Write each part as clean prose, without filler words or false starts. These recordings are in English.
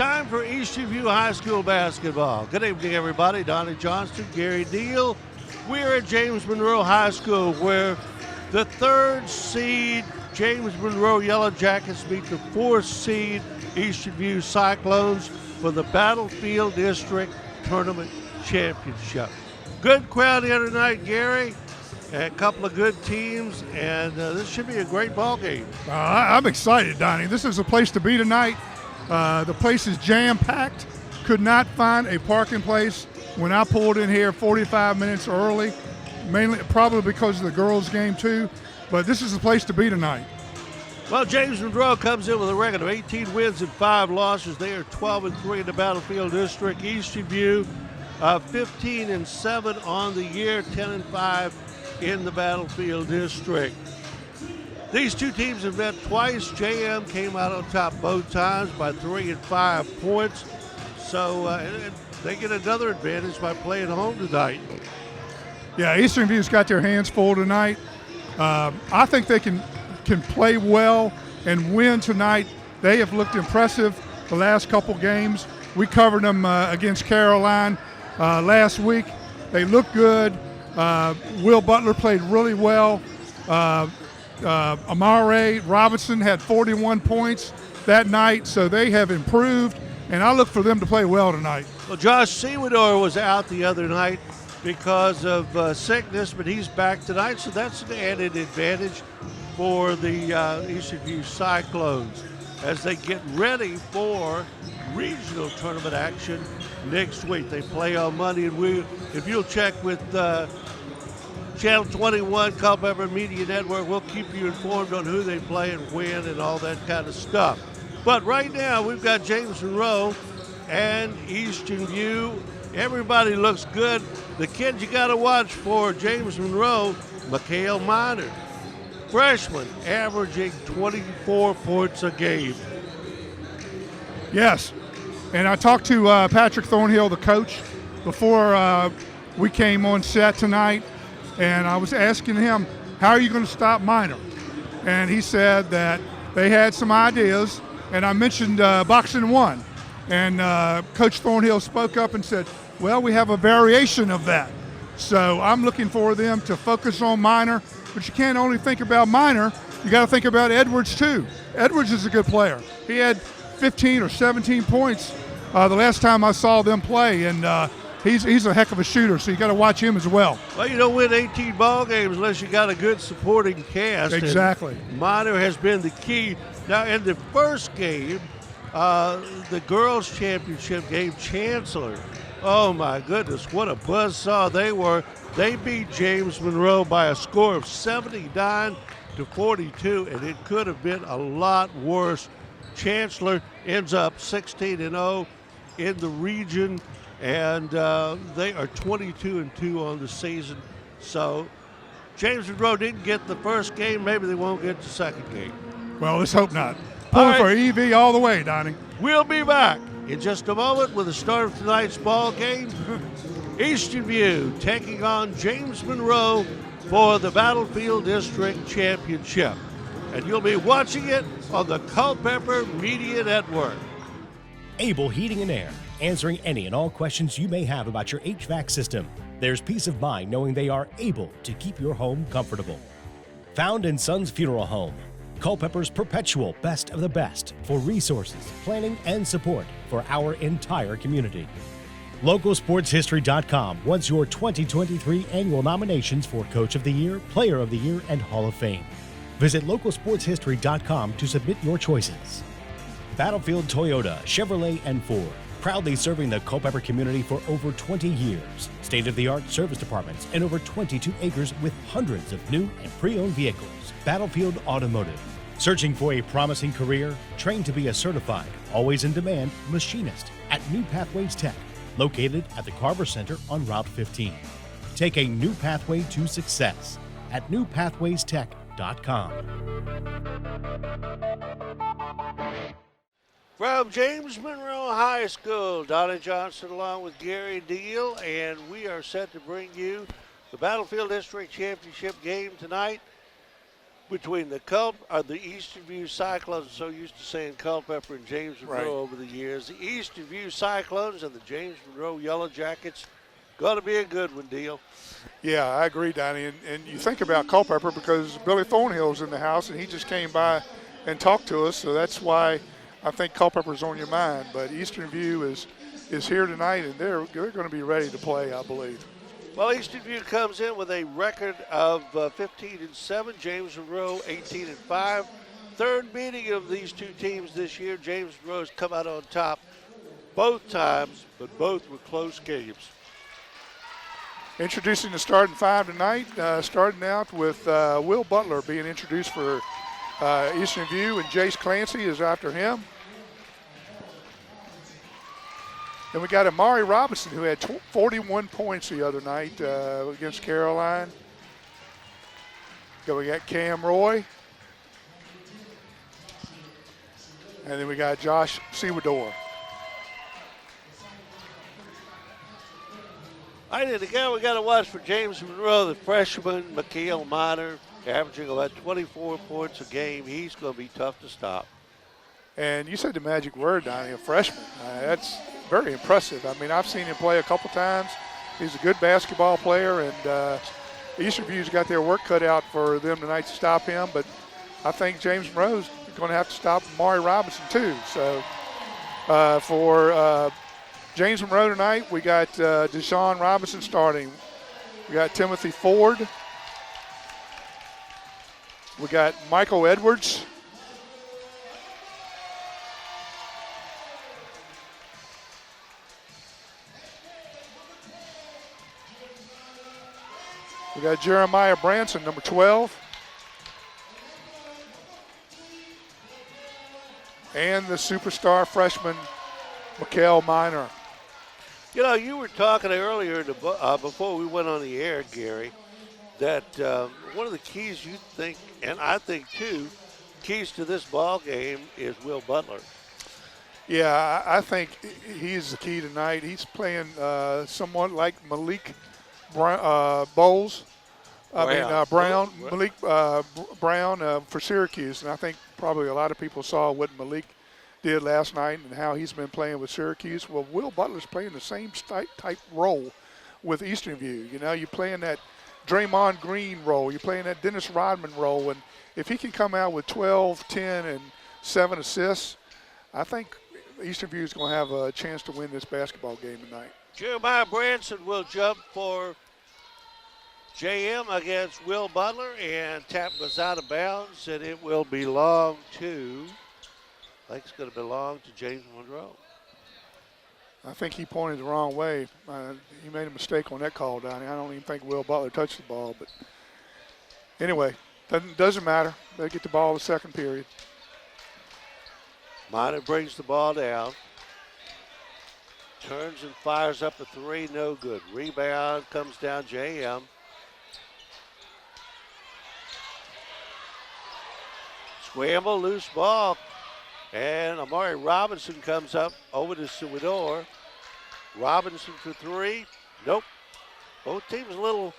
time for Easton View High School basketball. Good evening, everybody. Donnie Johnston, Gary Deal. We're at James Monroe High School, where the 3rd seed James Monroe Yellow Jackets meet the 4th seed Easton View Cyclones for the Battlefield District Tournament Championship. Good crowd here tonight, Gary. A couple of good teams, and this should be a great ball game. I'm excited, Donnie. This is a place to be tonight. The place is jam-packed. Could not find a parking place when I pulled in here 45 minutes early, mainly probably because of the girls' game too. But this is the place to be tonight. Well, James Monroe comes in with a record of 18 wins and 5 losses. They are 12-3 in the Battlefield District. Easton View 15-7 on the year, 10-5 in the Battlefield District. These two teams have met twice. JM came out on top both times by 3 and 5 points. So they get another advantage by playing home tonight. Yeah, Easton View's got their hands full tonight. I think they can play well and win tonight. They have looked impressive the last couple games. We covered them against Caroline last week. They look good. Will Butler played really well. Amare Robinson had 41 points that night, so they have improved, and I look for them to play well tonight. Well, Josh Sewardor was out the other night because of sickness, but he's back tonight, so that's an added advantage for the Easton View Cyclones as they get ready for regional tournament action next week. They play on Monday, and if you'll check with Channel 21, Culpeper Media Network, we'll keep you informed on who they play and when and all that kind of stuff. But right now, we've got James Monroe and Easton View. Everybody looks good. The kid you got to watch for James Monroe, Mikhail Minor, freshman, averaging 24 points a game. Yes, and I talked to Patrick Thornhill, the coach, before we came on set tonight, and I was asking him, how are you going to stop Minor? And he said that they had some ideas, and I mentioned boxing one. And Coach Thornhill spoke up and said, well, we have a variation of that. So I'm looking for them to focus on Minor, but you can't only think about Minor, you got to think about Edwards too. Edwards is a good player. He had 15 or 17 points the last time I saw them play, and he's a heck of a shooter, so you got to watch him as well. Well, you don't win 18 ball games unless you got a good supporting cast. Exactly. Minor has been the key. Now, in the first game, the girls' championship game, Chancellor, oh my goodness, what a buzzsaw they were. They beat James Monroe by a score of 79-42, and it could have been a lot worse. Chancellor ends up 16-0 in the region, and they are 22-2 on the season. So James Monroe didn't get the first game. Maybe they won't get the second game. Well, let's hope not. Pulling for EV all the way, Donnie. We'll be back in just a moment with the start of tonight's ball game. Easton View taking on James Monroe for the Battlefield District Championship. And you'll be watching it on the Culpeper Media Network. Able Heating and Air, answering any and all questions you may have about your HVAC system. There's peace of mind knowing they are able to keep your home comfortable. Found in Sons Funeral Home, Culpeper's perpetual best of the best for resources, planning, and support for our entire community. LocalSportsHistory.com wants your 2023 annual nominations for Coach of the Year, Player of the Year, and Hall of Fame. Visit LocalSportsHistory.com to submit your choices. Battlefield Toyota, Chevrolet, and Ford, proudly serving the Culpeper community for over 20 years. State-of-the-art service departments and over 22 acres with hundreds of new and pre-owned vehicles. Battlefield Automotive. Searching for a promising career? Trained to be a certified, always in demand machinist at New Pathways Tech, located at the Carver Center on Route 15. Take a new pathway to success at newpathwaystech.com. From James Monroe High School, Donnie Johnson along with Gary Deal, and we are set to bring you the Battlefield District Championship game tonight. between the Eastern View Cyclones. I'm so used to saying Culpeper and James Monroe Right. over the years. The Eastern View Cyclones and the James Monroe Yellow Jackets. Going to be a good one, Deal. Yeah, I agree, Donnie. And you think about Culpeper because Billy Thornhill's in the house, and he just came by and talked to us, so that's why I think Culpeper's on your mind. But Eastern View is here tonight, and they're going to be ready to play, I believe. Well, Eastern View comes in with a record of 15-7. James Monroe 18-5. Third meeting of these two teams this year. James Monroe's come out on top both times, but both were close games. Introducing the starting five tonight, starting out with Will Butler being introduced for Eastern View, and Jace Clancy is after him. Then we got Amari Robinson, who had 41 points the other night against Caroline. We got Cam Roy. And then we got Josh Sewador. All right, and the guy we got to watch for James Monroe, the freshman, Mikael Miner, averaging about 24 points a game. He's going to be tough to stop. And you said the magic word, Donnie, a freshman. That's very impressive. I mean, I've seen him play a couple times. He's a good basketball player, and Eastern View's got their work cut out for them tonight to stop him. But I think James Monroe's going to have to stop Amari Robinson too. So for James Monroe tonight, we got Deshaun Robinson starting. We got Timothy Ford. We got Michael Edwards. We got Jeremiah Branson, number 12. And the superstar freshman, Mikael Miner. You know, you were talking earlier before we went on the air, Gary, that one of the keys you think, and I think too, keys to this ball game is Will Butler. Yeah, I think he's the key tonight. He's playing somewhat like Malik Bowles. Brown, Malik Brown for Syracuse. And I think probably a lot of people saw what Malik did last night and how he's been playing with Syracuse. Well, Will Butler's playing the same type role with Eastern View. You know, you're playing that Draymond Green role. You're playing that Dennis Rodman role. And if he can come out with 12, 10, and 7 assists, I think Eastern View is going to have a chance to win this basketball game tonight. Jeremiah Branson will jump for JM against Will Butler, and tap goes out of bounds, and it will belong to, I think it's going to belong to James Monroe. I think he pointed the wrong way. He made a mistake on that call, Donnie. I don't even think Will Butler touched the ball. But anyway, doesn't matter. They get the ball in the second period. Miner brings the ball down. Turns and fires up a three, no good. Rebound comes down JM. Scramble, loose ball. And Amari Robinson comes up over to Sewador. Robinson for three. Nope. Both teams a little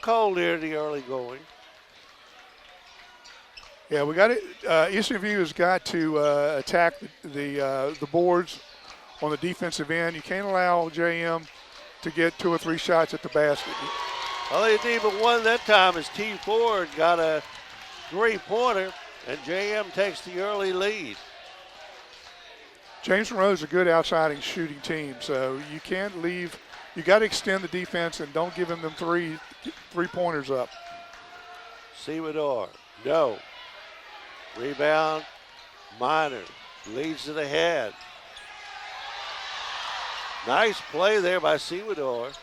cold here in the early going. Yeah, we got it. Eastern View has got to attack the boards on the defensive end. You can't allow JM to get 2 or 3 shots at the basket. Well, they didn't even won that time as T. Ford got a three-pointer, and JM takes the early lead. James Monroe is a good outside and shooting team, so you can't leave. You got to extend the defense and don't give them three-pointers up. Sewador, no. Rebound, Miner leads to the head. Nice play there by Sewador.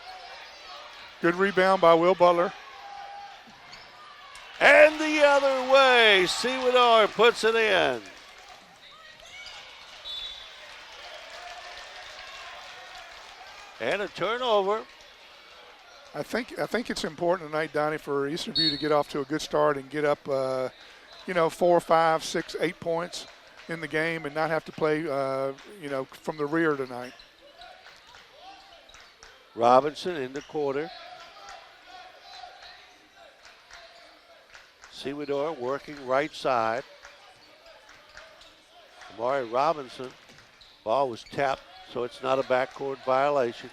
Good rebound by Will Butler. And the other way, Sewador puts it in. And a turnover. I think it's important tonight, Donnie, for Eastern View to get off to a good start and get up, 4, 5, 6, 8 points in the game and not have to play, from the rear tonight. Robinson in the quarter. Sewador working right side. Amari Robinson. Ball was tapped, so it's not a backcourt violation.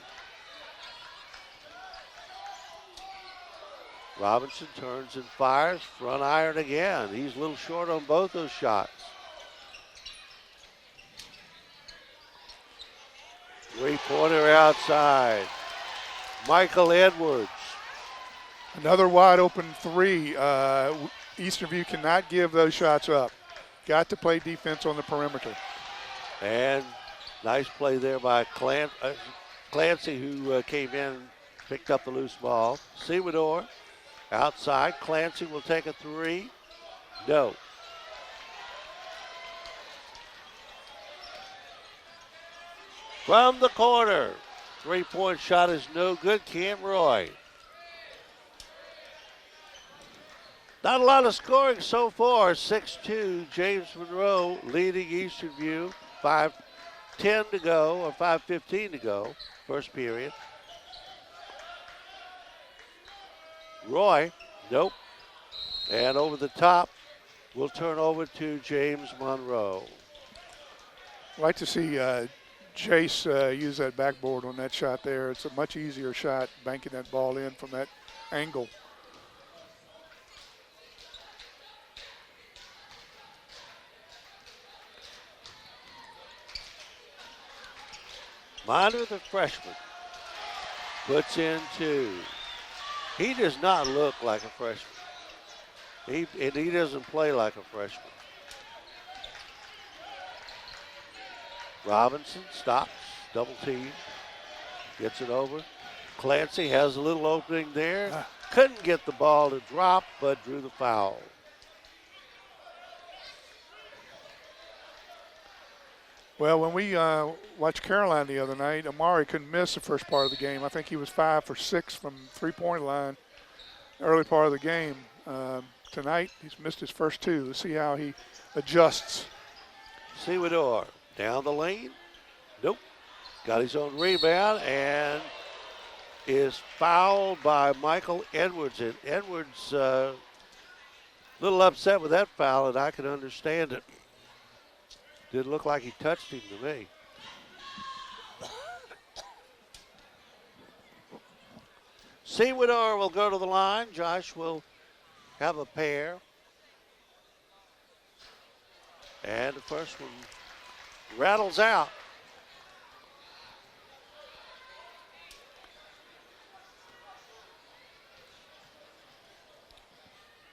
Robinson turns and fires. Front iron again. He's a little short on both those shots. Three-pointer outside. Michael Edwards. Another wide open three. Eastern View cannot give those shots up. Got to play defense on the perimeter. And nice play there by Clancy, who came in, picked up the loose ball. Sewador outside. Clancy will take a three. No. From the corner. Three-point shot is no good. Cam Roy. Not a lot of scoring so far. 6-2, James Monroe leading Eastern View. 5:10 to go, or 5:15 to go, first period. Roy, nope. And over the top, we'll turn over to James Monroe. I'd like to see Jace use that backboard on that shot there. It's a much easier shot banking that ball in from that angle. Minor, the freshman, puts in two. He does not look like a freshman. He doesn't play like a freshman. Robinson stops, double team, gets it over. Clancy has a little opening there. Couldn't get the ball to drop, but drew the foul. Well, when we watched Caroline the other night, Amari couldn't miss the first part of the game. I think he was 5 for 6 from three-point line early part of the game. Tonight, he's missed his first two. Let's see how he adjusts. Sewador down the lane. Nope. Got his own rebound and is fouled by Michael Edwards. And Edwards a little upset with that foul, and I can understand it. Didn't look like he touched him to me. Sewador will go to the line. Josh will have a pair. And the first one rattles out.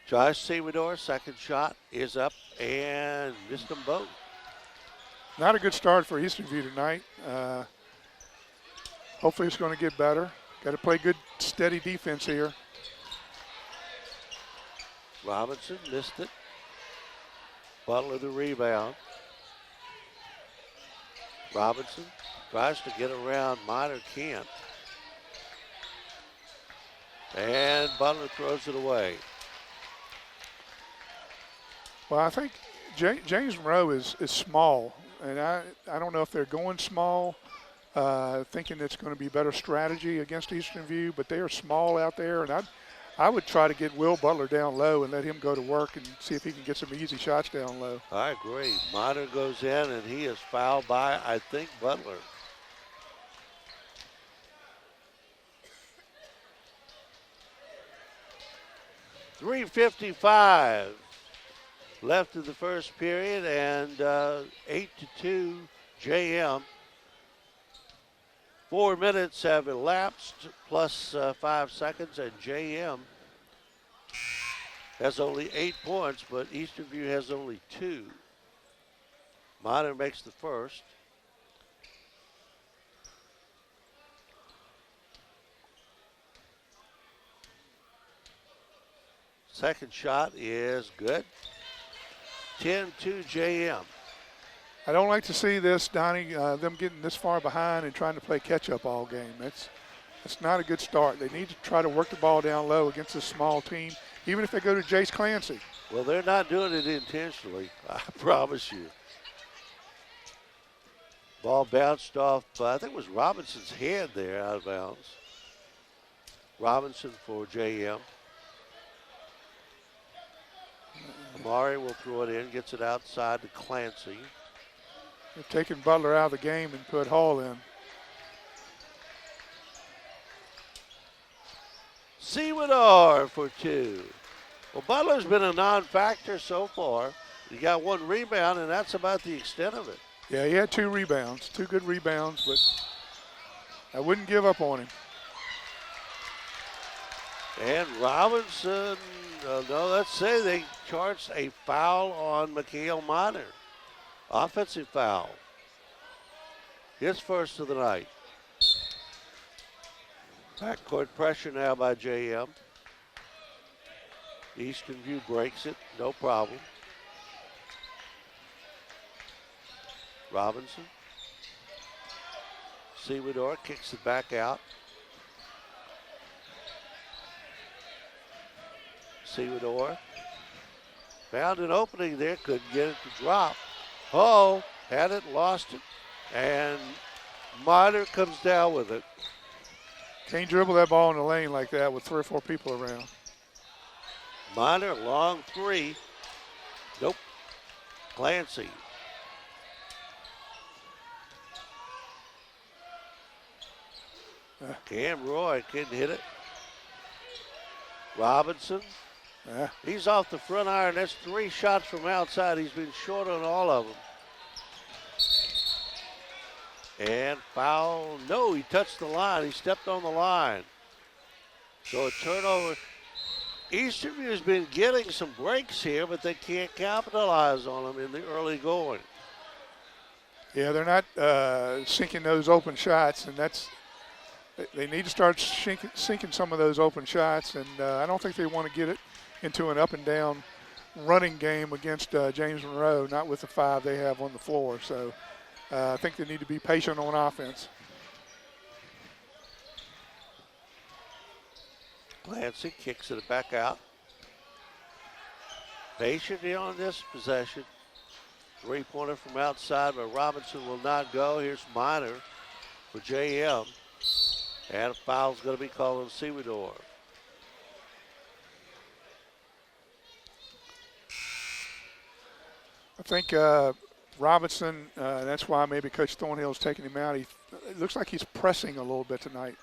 Josh Sewador, second shot is up and missed them both. Not a good start for Eastern View tonight. Hopefully it's going to get better. Got to play good, steady defense here. Robinson missed it. Butler the rebound. Robinson tries to get around Minor, can't. And Butler throws it away. Well, I think James Monroe is small. And I don't know if they're going small, thinking it's going to be better strategy against Eastern View, but they are small out there. And I would try to get Will Butler down low and let him go to work and see if he can get some easy shots down low. I agree. Minor goes in, and he is fouled by, I think, Butler. .355 left in the first period, and 8-2 JM. 4 minutes have elapsed, plus 5 seconds, and JM has only 8 points, but Eastern View has only 2. Minor makes the first. Second shot is good. 10-2 JM. I don't like to see this, Donnie, them getting this far behind and trying to play catch-up all game. It's not a good start. They need to try to work the ball down low against this small team, even if they go to Jace Clancy. Well, they're not doing it intentionally, I promise you. Ball bounced off, I think it was Robinson's head there, out of bounds. Robinson for JM. Murray will throw it in, gets it outside to Clancy. They've taken Butler out of the game and put Hall in. Seawador for 2. Well, Butler's been a non-factor so far. He got 1 rebound, and that's about the extent of it. Yeah, he had 2 rebounds, 2 good rebounds, but I wouldn't give up on him. And Robinson, no, let's say they charged a foul on Mikhail Minor. Offensive foul. His first of the night. Backcourt pressure now by JM. Eastern View breaks it, no problem. Robinson. Seawador kicks it back out. Seawador found an opening there, couldn't get it to drop. Hull had it, lost it, and Minor comes down with it. Can't dribble that ball in the lane like that with 3 or 4 people around. Minor, long 3. Nope. Clancy. Cam Roy couldn't hit it. Robinson. He's off the front iron. That's 3 shots from outside. He's been short on all of them. And foul. No, he touched the line. He stepped on the line. So a turnover. Easterview has been getting some breaks here, but they can't capitalize on them in the early going. Yeah, they're not sinking those open shots, and they need to start sinking some of those open shots, and I don't think they want to get it into an up and down running game against James Monroe, not with the 5 they have on the floor. So I think they need to be patient on offense. Clancy kicks it back out. Patient here on this possession. 3-pointer from outside, but Robinson will not go. Here's Minor for JM. And a foul's going to be called on Seawador. I think Robinson, that's why maybe Coach Thornhill's taking him out. It looks like he's pressing a little bit tonight.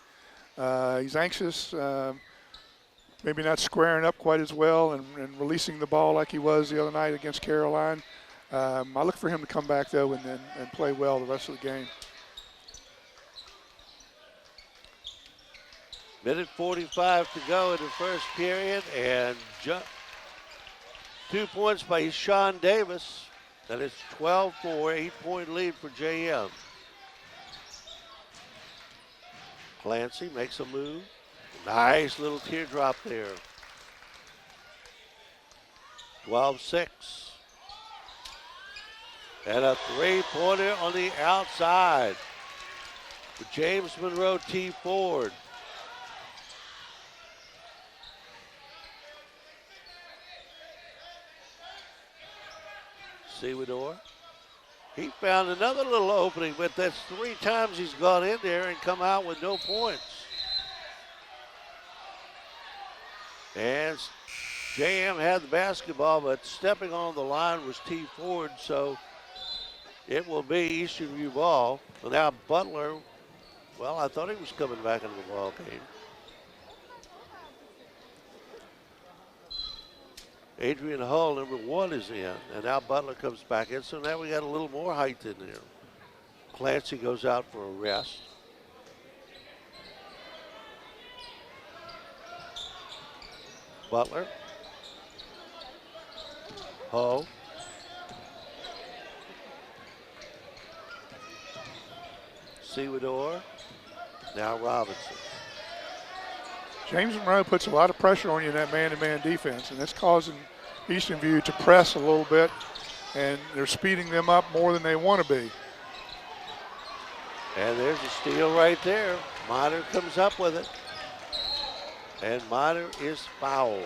He's anxious, maybe not squaring up quite as well and releasing the ball like he was the other night against Caroline. I look for him to come back, though, and play well the rest of the game. Minute 45 to go in the first period, and 2 points by Sean Davis. That is 12-4, 8-point lead for JM. Clancy makes a move. Nice little teardrop there. 12-6. And a 3-pointer on the outside for James Monroe T. Ford. Seawador. He found another little opening, but that's 3 times he's gone in there and come out with no points. And JM had the basketball, but stepping on the line was T. Ford, so it will be Eastern View ball. So now Butler, well, I thought he was coming back into the ball game. Adrian Hull, number 1, is in, and now Butler comes back in, so now we got a little more height in there. Clancy goes out for a rest. Butler. Hull. Seawador. Now Robinson. James Monroe puts a lot of pressure on you in that man-to-man defense, and that's causing Eastern View to press a little bit, and they're speeding them up more than they want to be. And there's a steal right there. Minor comes up with it, and Minor is fouled.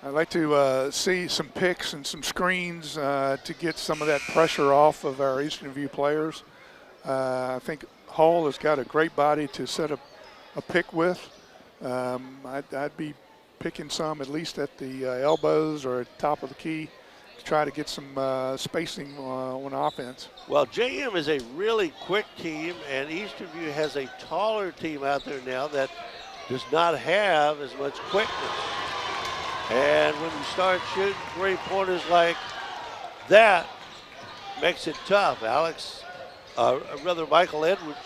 I'd like to see some picks and some screens to get some of that pressure off of our Eastern View players. I think Hall has got a great body to set a pick with. I'd be picking some at least at the elbows or at the top of the key to try to get some spacing on offense. Well, JM is a really quick team, and Easterview has a taller team out there now that does not have as much quickness. And when you start shooting three-pointers like that, makes it tough. Michael Edwards.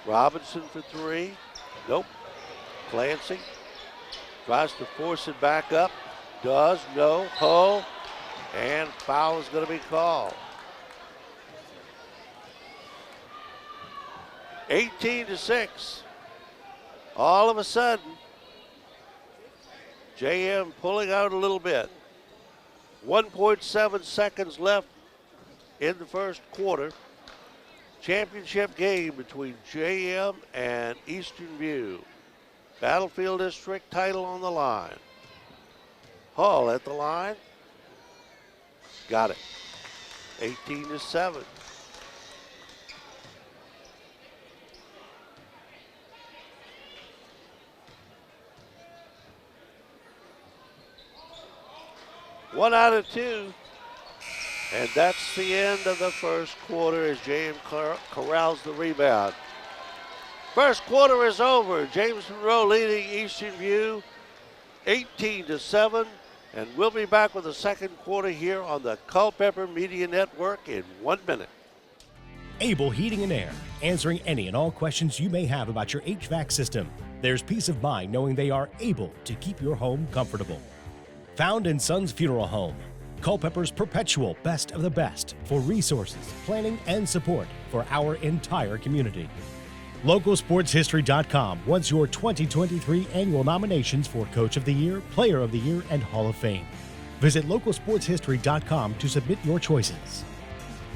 Robinson for three. Nope. Clancy tries to force it back up. Does, no. Hull. And foul is going to be called. 18-6. All of a sudden, JM pulling out a little bit. 1.7 seconds left in the first quarter. Championship game between JM and Eastern View. Battlefield District title on the line. Hall at the line. Got it. 18-7. One out of two. And that's the end of the first quarter as JM corrals the rebound. First quarter is over. James Monroe leading Eastern View 18-7. And we'll be back with the second quarter here on the Culpeper Media Network in 1 minute. Able Heating and Air, answering any and all questions you may have about your HVAC system. There's peace of mind knowing they are able to keep your home comfortable. Found in Sons Funeral Home, Culpeper's perpetual best of the best for resources, planning, and support for our entire community. LocalSportsHistory.com wants your 2023 annual nominations for Coach of the Year, Player of the Year, and Hall of Fame. Visit LocalSportsHistory.com to submit your choices.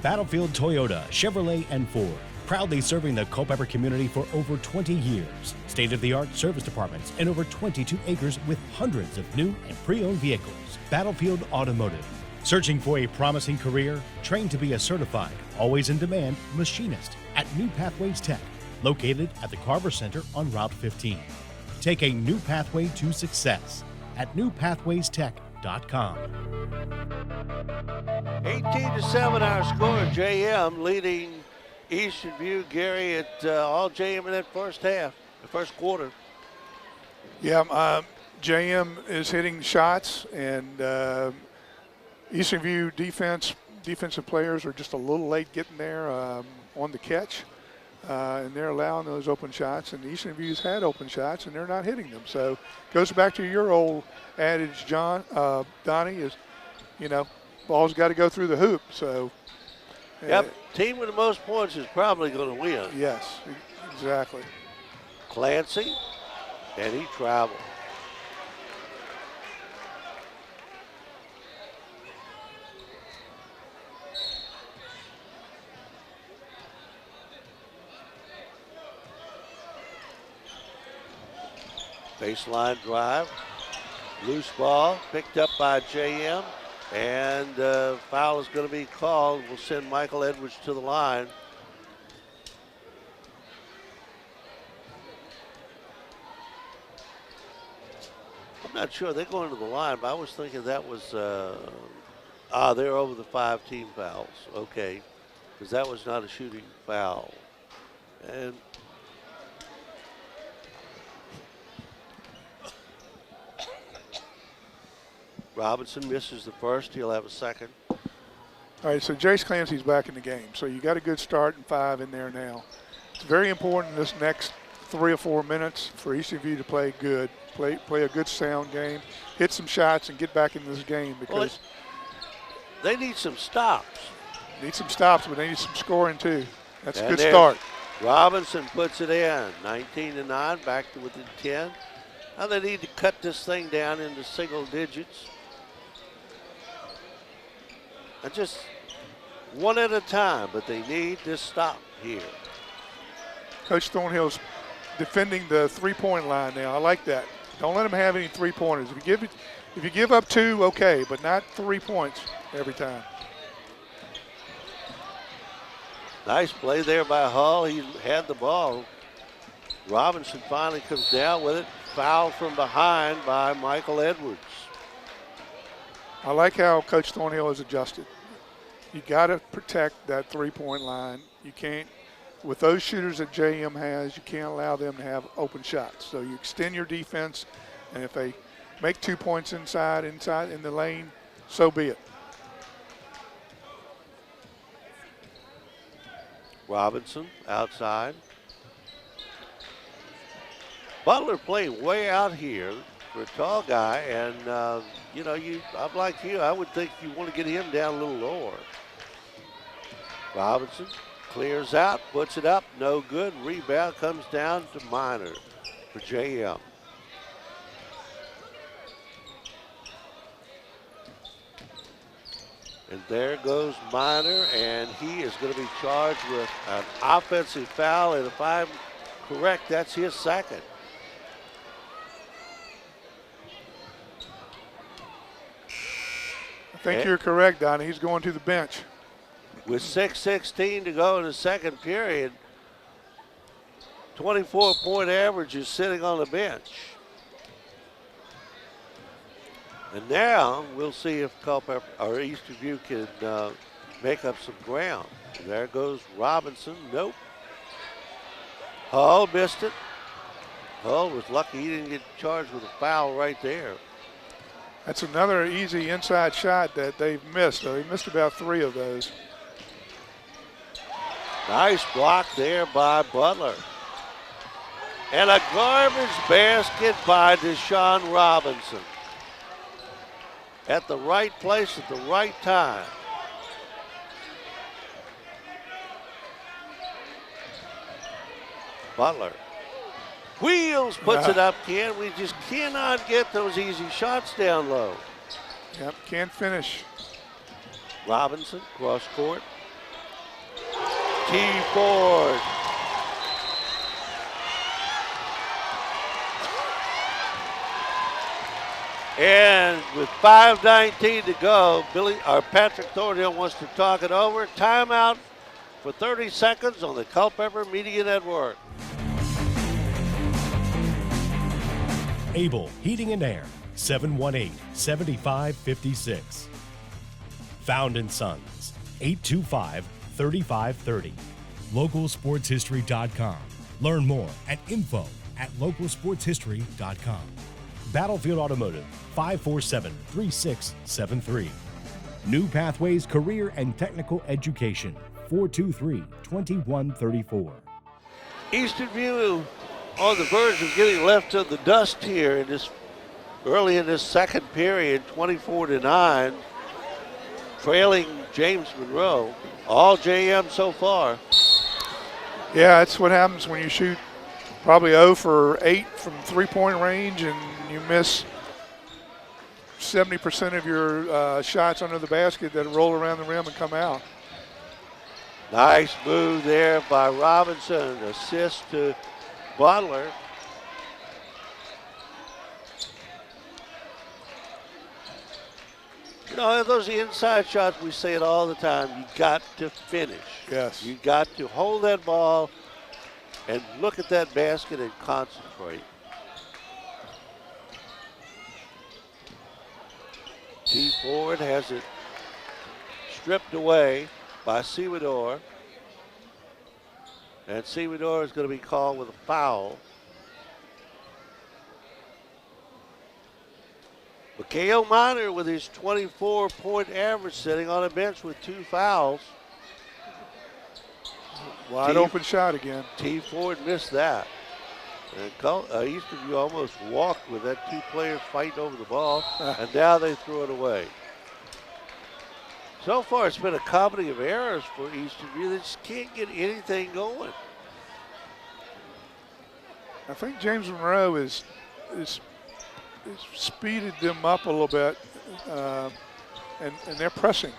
Battlefield Toyota, Chevrolet, and Ford, proudly serving the Culpeper community for over 20 years. State-of-the-art service departments and over 22 acres with hundreds of new and pre-owned vehicles. Battlefield Automotive. Searching for a promising career? Trained to be a certified, always in demand machinist at New Pathways Tech, located at the Carver Center on Route 15. Take a new pathway to success at newpathwaystech.com. 18-7 our score. JM leading Eastern View. Gary, at all JM in that first half, the first quarter. Yeah, JM is hitting shots, and Eastern View defensive players are just a little late getting there on the catch. And they're allowing those open shots, and Eastern View's had open shots, and they're not hitting them. So it goes back to your old adage, Donnie, is, ball's got to go through the hoop. So, yep, team with the most points is probably going to win. Yes, exactly. Clancy, and he traveled. Baseline drive, loose ball, picked up by JM, and foul is going to be called. We'll send Michael Edwards to the line. I'm not sure they're going to the line, but I was thinking that was, they're over the 5 team fouls. Okay, because that was not a shooting foul. And Robinson misses the first. He'll have a second. All right, so Jace Clancy's back in the game. So you got a good start and 5 in there now. It's very important in this next 3 or 4 minutes for Eastern View to play good, play a good sound game, hit some shots, and get back in this game because they need some stops. Need some stops, but they need some scoring too. That's a good start. Robinson puts it in. 19-9, back to within 10. Now they need to cut this thing down into single digits. And just one at a time, but they need this stop here. Coach Thornhill's defending the three-point line now. I like that. Don't let him have any three-pointers. If you give up 2, okay, but not 3 points every time. Nice play there by Hull. He had the ball. Robinson finally comes down with it. Foul from behind by Michael Edwards. I like how Coach Thornhill has adjusted. You got to protect that three-point line. You can't, with those shooters that JM has, you can't allow them to have open shots. So you extend your defense, and if they make 2 points inside in the lane, so be it. Robinson outside. Butler playing way out here for a tall guy, and I'm like you. I would think you want to get him down a little lower. Robinson clears out, puts it up, no good. Rebound comes down to Minor for JM. And there goes Minor, and he is going to be charged with an offensive foul, and if I'm correct, that's his second. I think you're correct, Donnie. He's going to the bench. With 6:16 to go in the second period, 24-point average is sitting on the bench. And now we'll see if Culpeper or Easterview can make up some ground. There goes Robinson. Nope. Hull missed it. Hull was lucky he didn't get charged with a foul right there. That's another easy inside shot that they've missed. They missed about 3 of those. Nice block there by Butler. And a garbage basket by Deshaun Robinson. At the right place at the right time. Butler wheels, puts it up, Ken. We just cannot get those easy shots down low. Yep, can't finish. Robinson, cross court. T. Ford. And with 5:19 to go, Patrick Thornhill wants to talk it over. Timeout for 30 seconds on the Culpeper Media Network. Able Heating and Air, 718-7556. Found & Sons, 825-3530. Localsportshistory.com. Learn more at info@localsportshistory.com. Battlefield Automotive, 547-3673. New Pathways Career and Technical Education, 423-2134. Easterview on the verge of getting left in the dust here in this early in this second period, 24-9, trailing James Monroe. All JM so far. Yeah, that's what happens when you shoot probably 0 for 8 from three-point range and you miss 70% of your shots under the basket that roll around the rim and come out. Nice move there by Robinson. Assist to Butler. You know, those inside shots, we say it all the time. You got to finish. Yes. You got to hold that ball and look at that basket and concentrate. T. Ford has it stripped away by Sewador. And Sewador is going to be called with a foul. Mikhail Minor with his 24-point average sitting on a bench with 2 fouls. Wide open shot again. T. Ford missed that. And Easterview almost walked with that 2 players fighting over the ball, and now they threw it away. So far, it's been a comedy of errors for Easterview. They just can't get anything going. I think James Monroe is speeded them up a little bit, and they're pressing.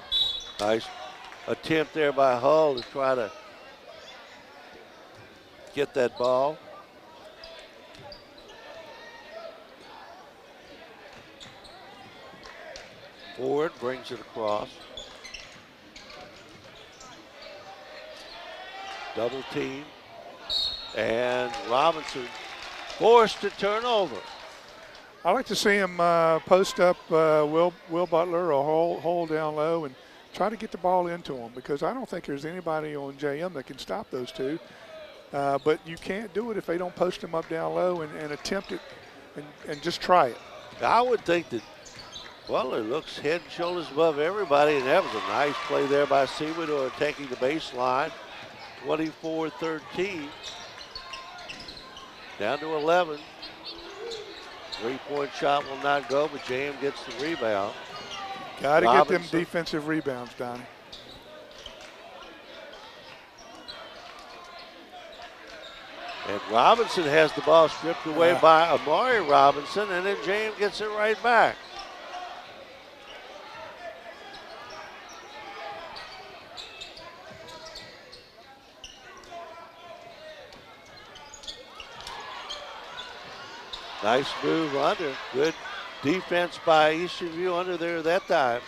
Nice attempt there by Hull to try to get that ball. Ford brings it across. Double team. And Robinson forced to turn over. I like to see him post up Will Butler or hold down low and try to get the ball into him, because I don't think there's anybody on JM that can stop those two. But you can't do it if they don't post him up down low and attempt it and just try it. I would think that Butler looks head and shoulders above everybody, and that was a nice play there by Seamador taking the baseline. 24-13. Down to 11. Three-point shot will not go, but JM gets the rebound. Got to get them defensive rebounds, Donnie. And Robinson has the ball stripped away by Amari Robinson, and then JM gets it right back. Nice move under. Good defense by Eastern View under there that time.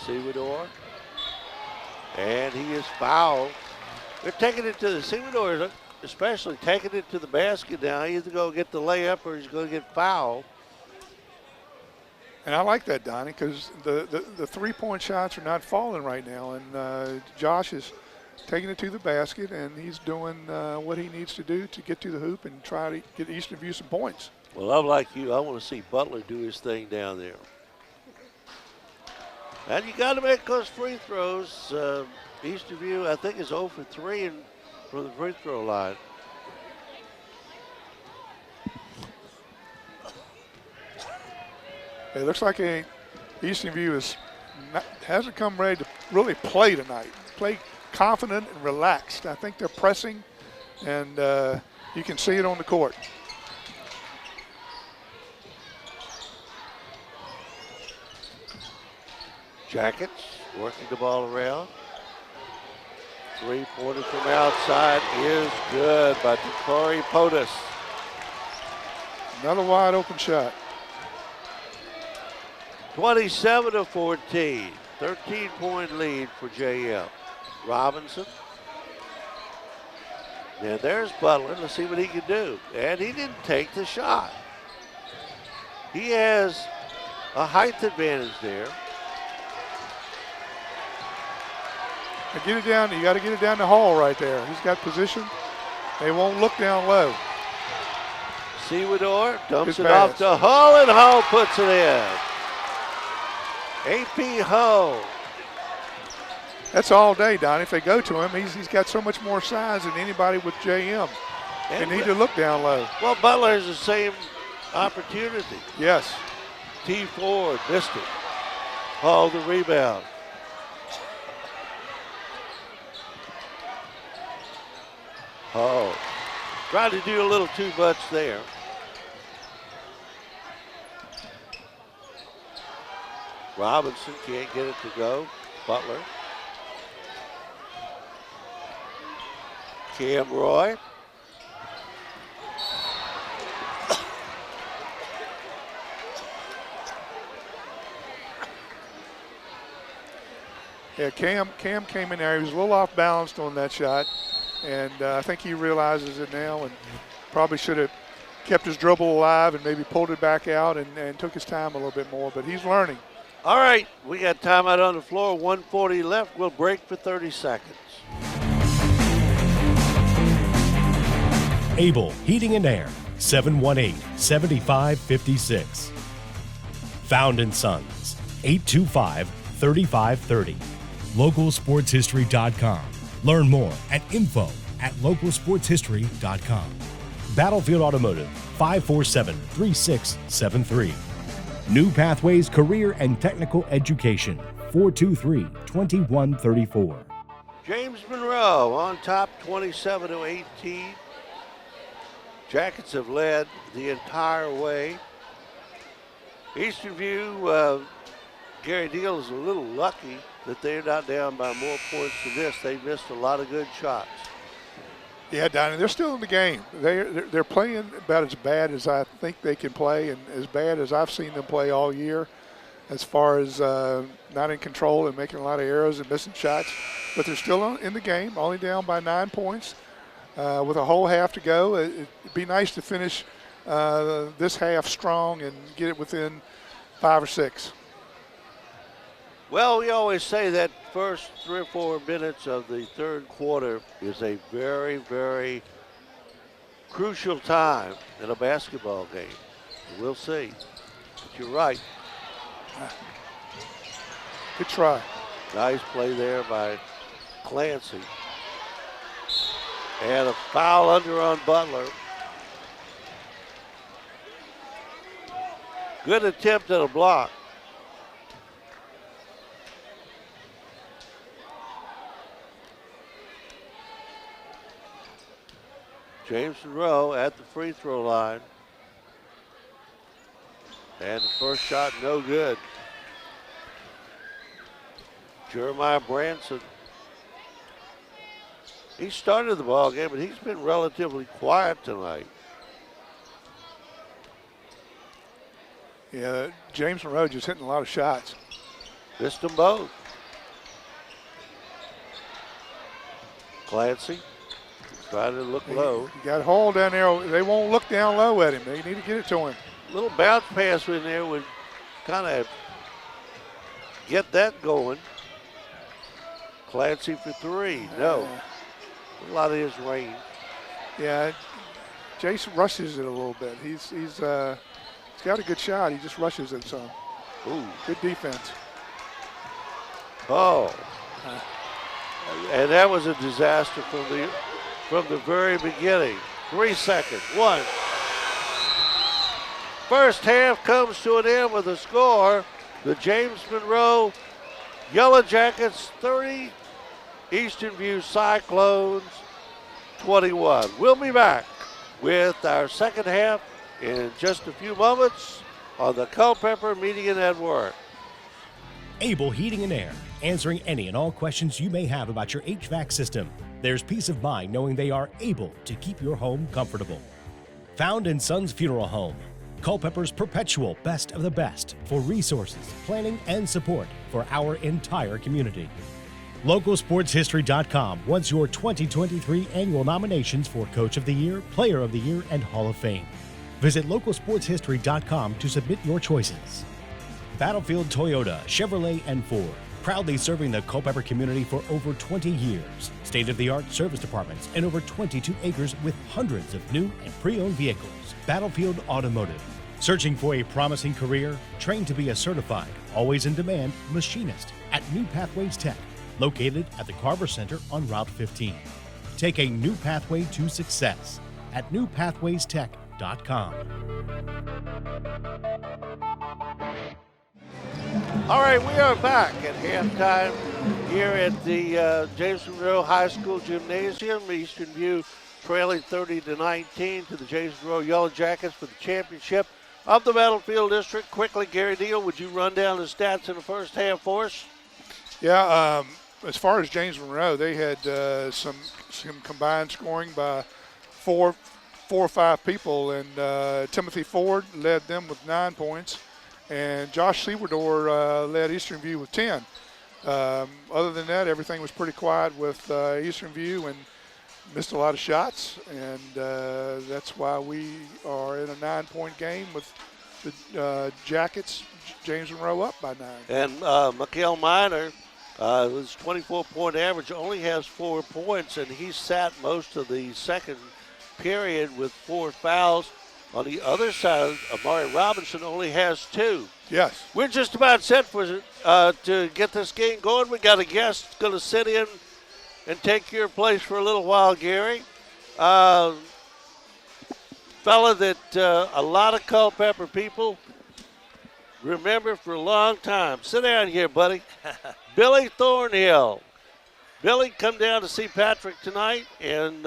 Seamador. And he is fouled. They're taking it to the Seamador, especially taking it to the basket now. He's going to go get the layup or he's going to get fouled. And I like that, Donnie, because the three-point shots are not falling right now. And Josh is taking it to the basket, and he's doing what he needs to do to get to the hoop and try to get Eastern View some points. Well, I'm like you. I want to see Butler do his thing down there. And you got to make those free throws. Eastern View, I think, is 0 for 3 from the free throw line. It looks like Eastern View hasn't come ready to really play tonight. Play confident and relaxed. I think they're pressing, and you can see it on the court. Jackets working the ball around. Three-pointer from outside is good by Corey Potus. Another wide open shot. 27-14. 13-point lead for JM. Robinson. And there's Butler. Let's see what he can do. And he didn't take the shot. He has a height advantage there. Get it down. You got to get it down the hall right there. He's got position. They won't look down low. Seamador dumps it off to Hull, and Hull puts it in. AP Hull. That's all day, Donnie. If they go to him, he's got so much more size than anybody with JM. They need to look down low. Well, Butler has the same opportunity. Yes. T Ford missed it. Hull the rebound. Hull tried to do a little too much there. Robinson can't get it to go. Butler. Cam Roy. Yeah, Cam came in there. He was a little off balanced on that shot, and I think he realizes it now, and probably should have kept his dribble alive and maybe pulled it back out and took his time a little bit more, but he's learning. All right, we got timeout on the floor, 1:40 left. We'll break for 30 seconds. Able Heating and Air, 718-7556. Found & Sons, 825-3530. LocalSportsHistory.com. Learn more at info@localsportshistory.com. Battlefield Automotive, 547-3673. New Pathways Career and Technical Education, 423-2134. James Monroe on top, 27-18. Jackets have led the entire way. Eastern View, Gary Deal is a little lucky that they're not down by more points than this. They missed a lot of good shots. Yeah, Donnie, they're still in the game. They're playing about as bad as I think they can play, and as bad as I've seen them play all year. as far as not in control and making a lot of errors and missing shots. But they're still in the game, only down by 9 points with a whole half to go. It'd be nice to finish this half strong and get it within 5 or 6. Well, we always say that first 3 or 4 minutes of the third quarter is a very, very crucial time in a basketball game. We'll see. But you're right. Good try. Nice play there by Clancy. And a foul under on Butler. Good attempt at a block. James Monroe at the free throw line. And the first shot no good. Jeremiah Branson. He started the ball game, but he's been relatively quiet tonight. Yeah, James Monroe just hitting a lot of shots. Missed them both. Clancy trying to look low. You got a hole down there. They won't look down low at him. They need to get it to him. Little bounce pass in there would kind of get that going. Clancy for 3. No. A lot of his range. Yeah, Jason rushes it a little bit. He's got a good shot. He just rushes it some. Ooh. Good defense. Oh. And that was a disaster from the very beginning. 3 seconds. 1. First half comes to an end with a score. The James Monroe Yellow Jackets 30, Eastern View Cyclones 21. We'll be back with our second half in just a few moments on the Culpeper Media Network. Able Heating and Air, answering any and all questions you may have about your HVAC system. There's peace of mind knowing they are able to keep your home comfortable. Found in Sons Funeral Home, Culpeper's perpetual best of the best for resources, planning, and support for our entire community. LocalSportsHistory.com wants your 2023 annual nominations for Coach of the Year, Player of the Year, and Hall of Fame. Visit LocalSportsHistory.com to submit your choices. Battlefield Toyota, Chevrolet, and Ford, proudly serving the Culpeper community for over 20 years. State-of-the-art service departments and over 22 acres with hundreds of new and pre-owned vehicles. Battlefield Automotive. Searching for a promising career? Trained to be a certified, always in demand machinist at New Pathways Tech, located at the Carver Center on Route 15. Take a new pathway to success at newpathwaystech.com. All right, we are back at halftime here at the James Monroe High School Gymnasium. Eastern View trailing 30-19 to the James Monroe Yellow Jackets for the championship of the Battlefield District. Quickly, Gary Deal, would you run down the stats in the first half for us? Yeah, as far as James Monroe, they had some combined scoring by four or five people, and Timothy Ford led them with 9 points, and Josh Sewardor led Eastern View with 10. Other than that, everything was pretty quiet with Eastern View and missed a lot of shots, and that's why we are in a 9-point game with the Jackets, James Monroe up by 9. And Mikael Miner, his 24-point average, only has 4 points, and he sat most of the second period with 4 fouls. On the other side, Amari Robinson only has 2. Yes. We're just about set for to get this game going. We got a guest going to sit in and take your place for a little while, Gary. Fella that a lot of Culpeper people remember for a long time. Sit down here, buddy. Billy Thornhill. Billy, come down to see Patrick tonight, and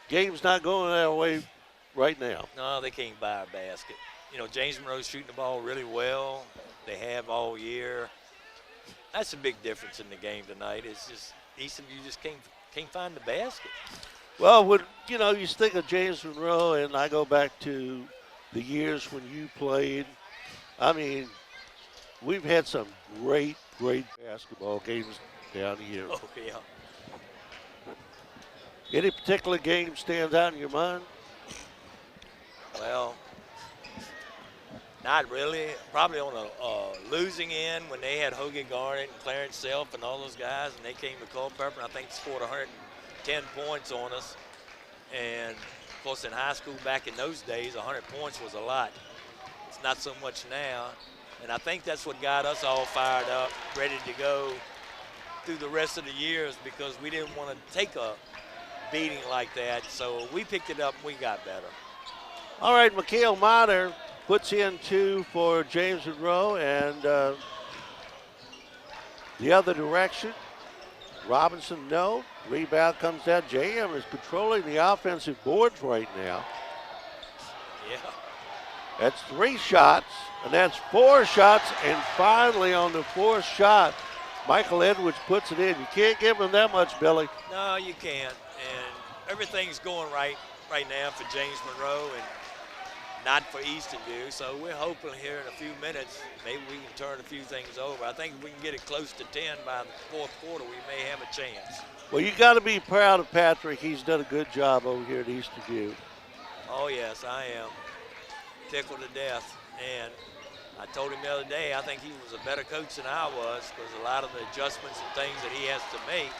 game's not going that way right now. No, they can't buy a basket. You know, James Monroe's shooting the ball really well. They have all year. That's a big difference in the game tonight. It's just Easton View just can't find the basket. Well, when you think of James Monroe, and I go back to the years when you played, I mean, we've had some great basketball games down here. Oh, yeah. Any particular game stands out in your mind? Well, not really. Probably on a losing end when they had Hoagie Garnett and Clarence Self and all those guys, and they came to Culpeper, and I think scored 110 points on us. And, of course, in high school back in those days, 100 points was a lot. It's not so much now. And I think that's what got us all fired up, ready to go through the rest of the years, because we didn't want to take a beating like that. So we picked it up and we got better. All right, Mikhail Minor puts in 2 for James Monroe, and the other direction, Robinson, no. Rebound comes down. JM is controlling the offensive boards right now. Yeah. That's 3 shots, and that's 4 shots, and finally on the 4th shot, Michael Edwards puts it in. You can't give him that much, Billy. No, you can't. And everything's going right now for James Monroe and not for Easton View. So we're hoping here in a few minutes, maybe we can turn a few things over. I think if we can get it close to 10 by the 4th quarter, we may have a chance. Well, you got to be proud of Patrick. He's done a good job over here at Easton View. Oh, yes, I am. Tickled to death. And I told him the other day, I think he was a better coach than I was, because a lot of the adjustments and things that he has to make,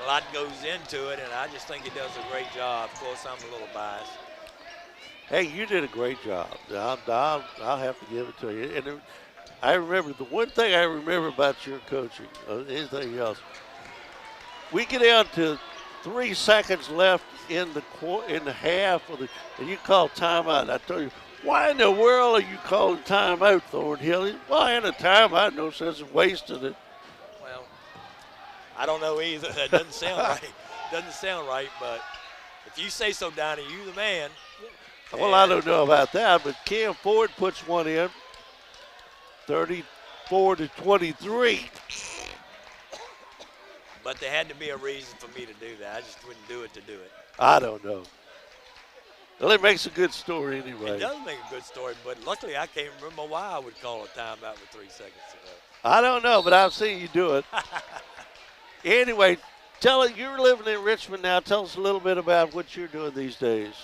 a lot goes into it, and I just think he does a great job. Of course, I'm a little biased. Hey, you did a great job. I'll have to give it to you. And I remember, the one thing I remember about your coaching, anything else, we get down to 3 seconds left in the half, and you call timeout. I told you, why in the world are you calling timeout, Thornhill? Why in a timeout? No sense of wasting it. Well, I don't know either. That doesn't sound right. Doesn't sound right, but if you say so, Donnie, you the man. Well, I don't know about that, but Cam Ford puts one in, 34-23. But there had to be a reason for me to do that. I just wouldn't do it to do it. I don't know. Well, it makes a good story anyway. It does make a good story, but luckily I can't remember why I would call a timeout with 3 seconds ago. I don't know, but I've seen you do it. Anyway, you're living in Richmond now. Tell us a little bit about what you're doing these days.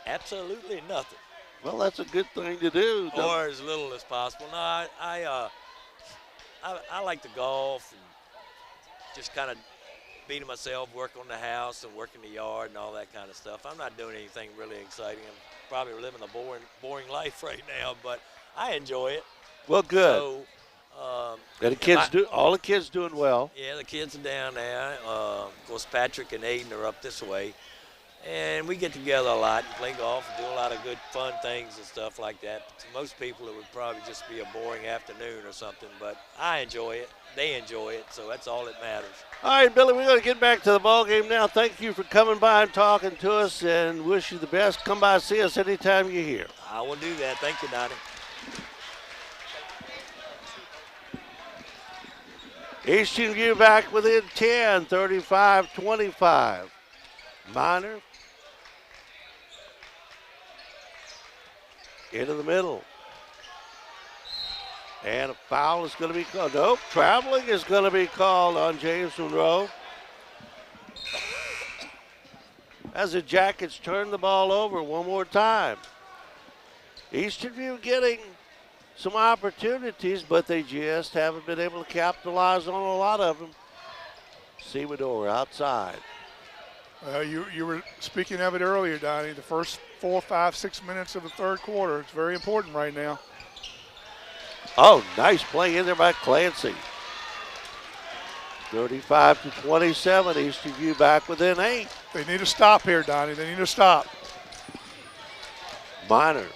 Absolutely nothing. Well, that's a good thing to do. Or as little as possible. No, I like to golf and just kind of beating myself, work on the house and work in the yard and all that kind of stuff. I'm not doing anything really exciting. I'm probably living a boring life right now, but I enjoy it. Well, good. So, and all the kids doing well. Yeah, the kids are down there. Of course, Patrick and Aiden are up this way. And we get together a lot and play golf and do a lot of good fun things and stuff like that. To most people, it would probably just be a boring afternoon or something, but I enjoy it. They enjoy it, so that's all that matters. All right, Billy, we're going to get back to the ball game now. Thank you for coming by and talking to us, and wish you the best. Come by and see us anytime you're here. I will do that. Thank you, Donnie. Easton View back within 10, 35-25. Minor into the middle. And a foul is going to be called. Nope, traveling is going to be called on James Monroe. As the Jackets turn the ball over one more time. Easton View getting some opportunities, but they just haven't been able to capitalize on a lot of them. Seamador outside. You were speaking of it earlier, Donnie. The first 4, 5, 6 minutes of the third quarter. It's very important right now. Oh, nice play in there by Clancy. 35-27. Easton View back within 8. They need to stop here, Donnie. They need to stop. Minor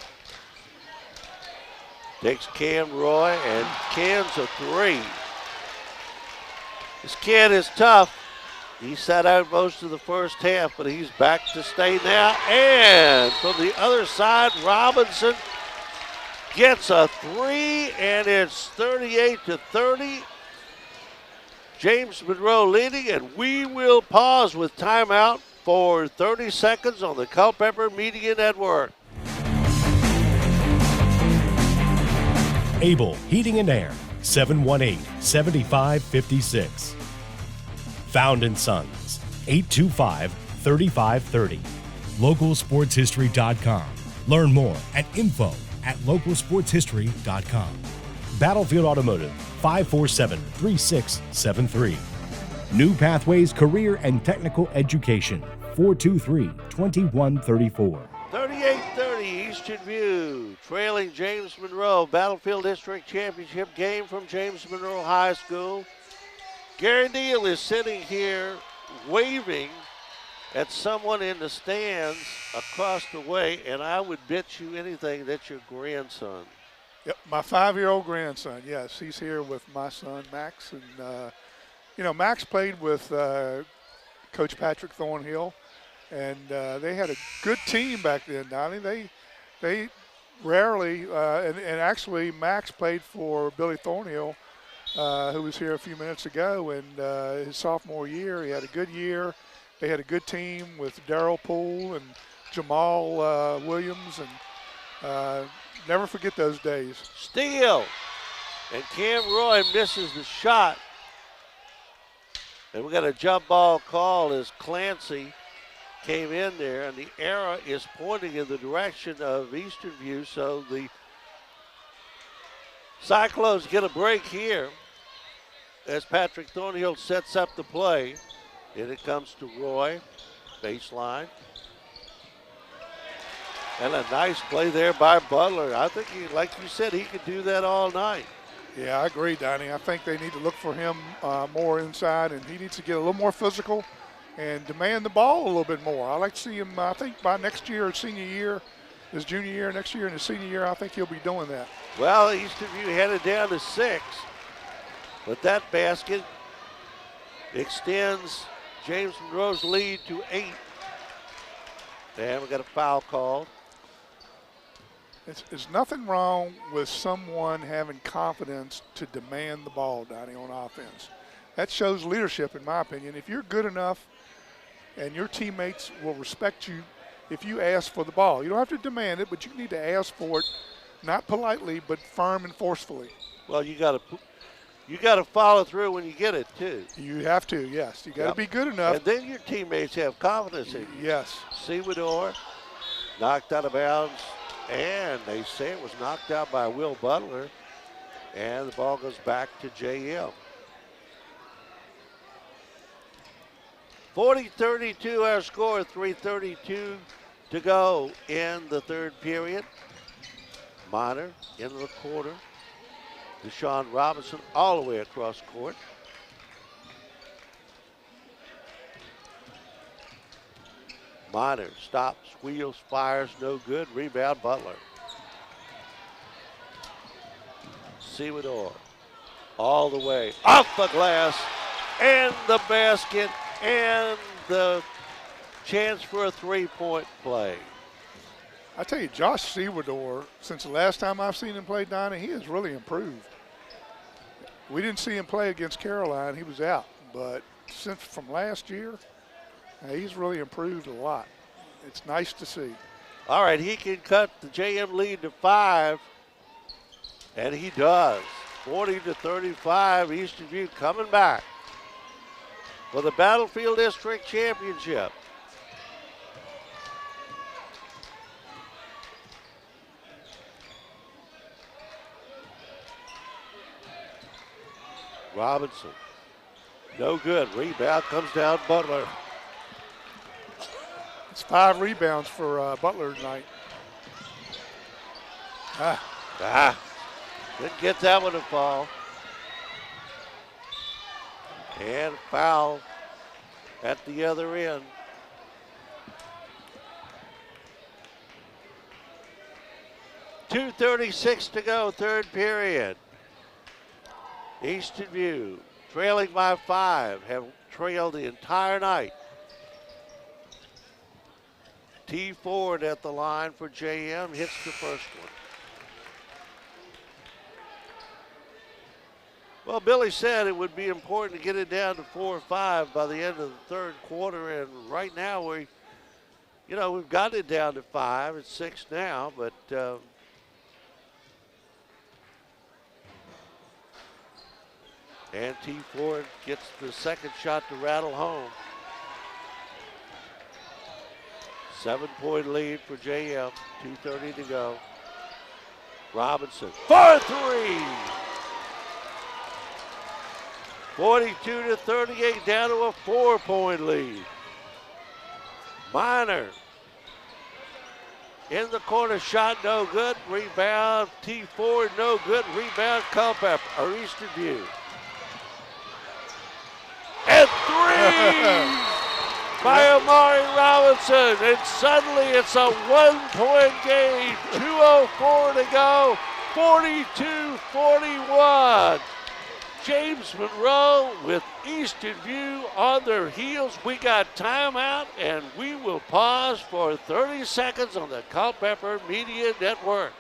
takes Cam Roy, and Cam's a 3. This kid is tough. He sat out most of the first half, but he's back to stay now. And from the other side, Robinson gets a 3, and it's 38-30. James Monroe leading, and we will pause with timeout for 30 seconds on the Culpeper Media Network. Able Heating and Air, 718-7556. Found & Sons, 825-3530. Localsportshistory.com. Learn more at info@localsportshistory.com. Battlefield Automotive, 547-3673. New Pathways Career and Technical Education, 423-2134. 38-30 Eastern View, trailing James Monroe. Battlefield District Championship game from James Monroe High School. Gary Neal is sitting here waving at someone in the stands across the way, and I would bet you anything that's your grandson. Yep, my 5-year-old grandson. Yes, he's here with my son Max, and Max played with Coach Patrick Thornhill, and they had a good team back then, Donnie. They rarely, and actually Max played for Billy Thornhill, who was here a few minutes ago, and his sophomore year, he had a good year. They had a good team with Darrell Poole and Jamal Williams, and never forget those days. Steal, and Cam Roy misses the shot. And we got a jump ball call as Clancy came in there, and the arrow is pointing in the direction of Eastern View, so the Cyclones get a break here as Patrick Thornhill sets up the play. And it comes to Roy, baseline. And a nice play there by Butler. I think, like you said, he could do that all night. Yeah, I agree, Donnie. I think they need to look for him more inside, and he needs to get a little more physical and demand the ball a little bit more. I like to see him, I think by next year, his junior year, next year and his senior year, I think he'll be doing that. Well, Eastern View headed down to 6, but that basket extends James Monroe's lead to 8. And we got a foul called. There's nothing wrong with someone having confidence to demand the ball, Donnie, on offense. That shows leadership, in my opinion. If you're good enough and your teammates will respect you if you ask for the ball. You don't have to demand it, but you need to ask for it, not politely, but firm and forcefully. Well, you got to follow through when you get it, too. You have to, yes. You got to be good enough. And then your teammates have confidence in you. Yes. Sewador knocked out of bounds, and they say it was knocked out by Will Butler, and the ball goes back to JM. 40-32 our score, 3:32 to go in the third period. Minor into the quarter. Deshaun Robinson all the way across court. Minor stops, wheels, fires, no good. Rebound, Butler. Sewador all the way off the glass, and the basket, and the chance for a three-point play. I tell you, Josh Sewador, since the last time I've seen him play, Donnie, he has really improved. We didn't see him play against Caroline. He was out. But since from last year, he's really improved a lot. It's nice to see. All right, he can cut the JM lead to 5, and he does. 40-35, Eastern View coming back for the Battlefield District Championship. Robinson, no good. Rebound comes down Butler. It's 5 rebounds for Butler tonight. Didn't get that one to fall. And foul at the other end. .236 to go, third period. Eastern View, trailing by 5, have trailed the entire night. T. Ford at the line for JM, hits the first one. Well, Billy said it would be important to get it down to 4 or 5 by the end of the third quarter, and right now we've got it down to 5. It's 6 now, but And T. Ford gets the second shot to rattle home. 7-point lead for JM, 2:30 to go. Robinson for three. 42-38, down to a 4-point lead. Minor in the corner, shot no good. Rebound, T. Ford, no good. Rebound, Culpeper, or Eastern View. And three by Amari Robinson. And suddenly it's a 1-point game. 2:04 to go. 42-41. James Monroe with Eastern View on their heels. We got timeout, and we will pause for 30 seconds on the Culpeper Media Network.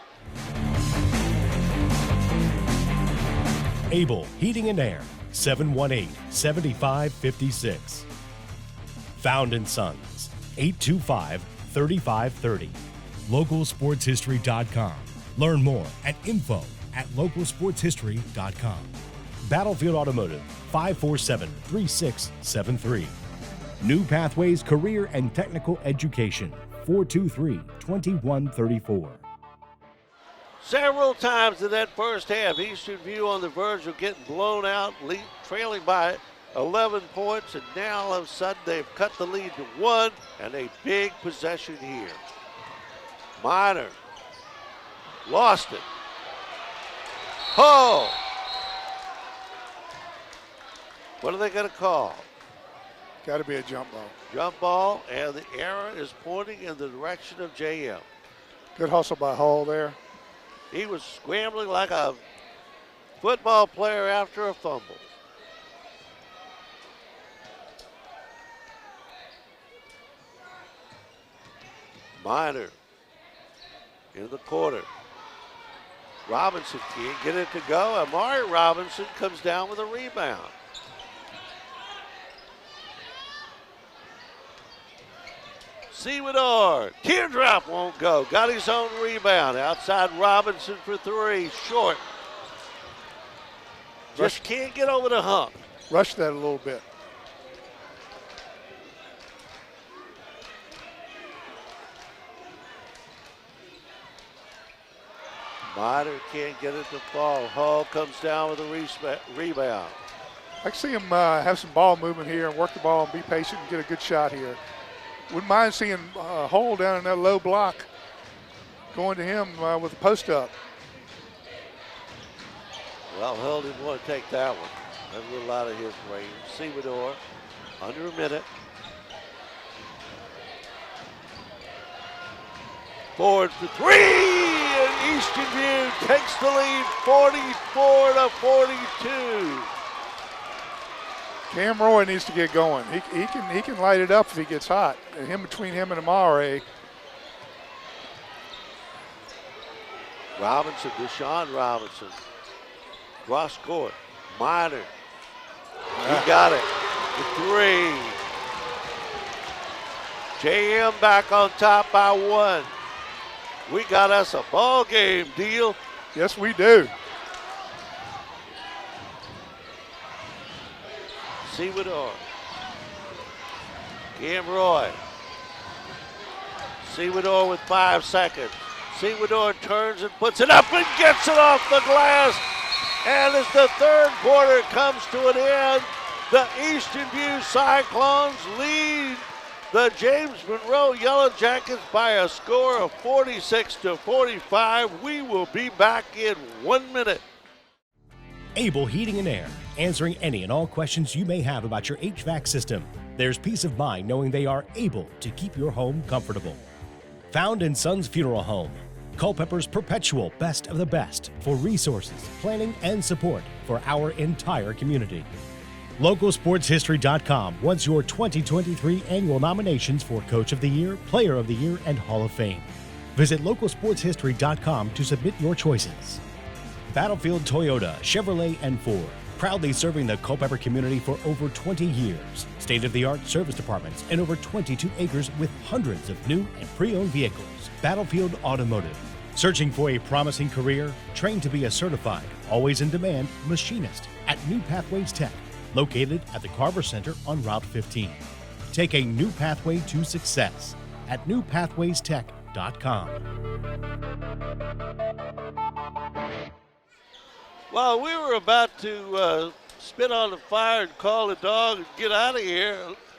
Able Heating and Air, 718-7556. Found & Sons, 825-3530. Localsportshistory.com. Learn more at info@localsportshistory.com. Battlefield Automotive, 547-3673. New Pathways Career and Technical Education, 423-2134. Several times in that first half, Eastern View on the verge of getting blown out, trailing by 11 points, and now all of a sudden they've cut the lead to 1, and a big possession here. Minor lost it. Oh! What are they going to call? Got to be a jump ball. Jump ball, and the arrow is pointing in the direction of JM. Good hustle by Hall there. He was scrambling like a football player after a fumble. Minor in the corner. Robinson can't get it to go. Amari Robinson comes down with a rebound. Seamador, teardrop won't go. Got his own rebound. Outside Robinson for three, short. Just can't get over the hump. Rush that a little bit. Minor can't get it to fall. Hall comes down with a rebound. I can see him have some ball movement here and work the ball and be patient and get a good shot here. Wouldn't mind seeing Hall down in that low block going to him with a post up. Well, Hull didn't want to take that one. That's a little out of his range. Seamador, under a minute. Ford for three, and Eastern View takes the lead 44-42. Cam Roy needs to get going. He can light it up if he gets hot. And between him and Amare. Robinson, Deshaun Robinson. Cross court. Minor. He got it. The three. JM back on top by 1. We got us a ball game deal. Yes, we do. Seamador. Cam Roy. Seamador with 5 seconds. Seamador turns and puts it up and gets it off the glass. And as the third quarter comes to an end, the Eastern View Cyclones lead the James Monroe Yellow Jackets by a score of 46-45. We will be back in 1 minute. Able Heating and Air, answering any and all questions you may have about your HVAC system. There's peace of mind knowing they are able to keep your home comfortable. Found & Sons Funeral Home, Culpeper's perpetual best of the best for resources, planning, and support for our entire community. Localsportshistory.com wants your 2023 annual nominations for Coach of the Year, Player of the Year, and Hall of Fame. Visit localsportshistory.com to submit your choices. Battlefield Toyota, Chevrolet, and Ford, proudly serving the Culpeper community for over 20 years. State-of-the-art service departments and over 22 acres with hundreds of new and pre-owned vehicles. Battlefield Automotive, Searching for a promising career? Train to be a certified, always in demand machinist at New Pathways Tech, located at the Carver Center on Route 15. Take a new pathway to success at newpathwaystech.com. Well, we were about to spit on the fire and call the dog and get out of here.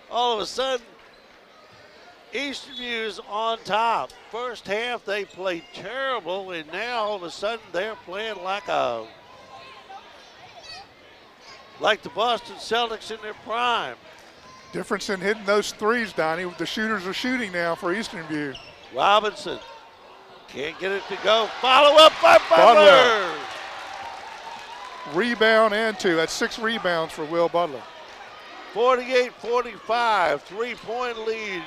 All of a sudden, Easton View is on top. First half they played terrible, and now all of a sudden they're playing like the Boston Celtics in their prime. Difference in hitting those threes, Donnie. The shooters are shooting now for Eastern View. Robinson can't get it to go. Follow up by Butler. Rebound and 2. That's 6 rebounds for Will Butler. 48-45, 3-point lead.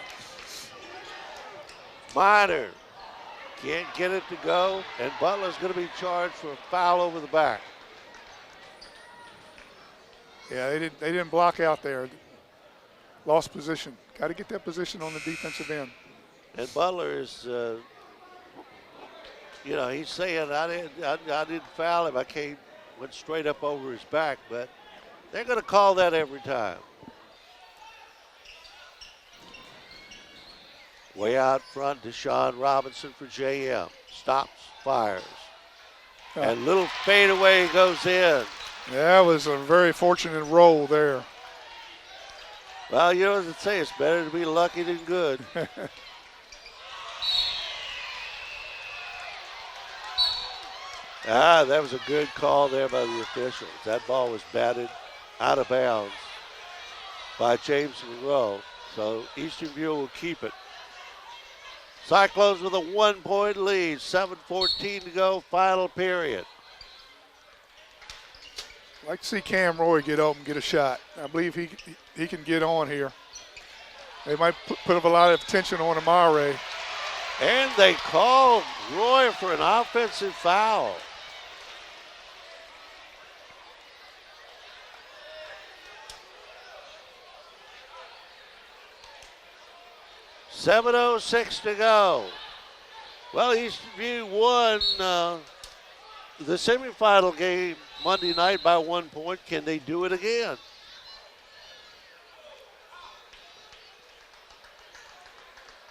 Minor can't get it to go, and Butler's going to be charged for a foul over the back. Yeah, they didn't block out there. Lost position. Got to get that position on the defensive end. And Butler is, he's saying I didn't foul him. Went straight up over his back, but they're going to call that every time. Way out front, Deshaun Robinson for JM. Stops, fires. And little fadeaway goes in. That was a very fortunate roll there. Well, you know what they say, it's better to be lucky than good. That was a good call there by the officials. That ball was batted out of bounds by James Monroe. So Eastern View will keep it. Cyclones with a 1-point lead, 7:14 to go, final period. I'd like to see Cam Roy get open, get a shot. I believe he can get on here. They might put up a lot of attention on Amare. And they called Roy for an offensive foul. .706 to go. Well, Eastern View won the semifinal game Monday night by 1 point. Can they do it again?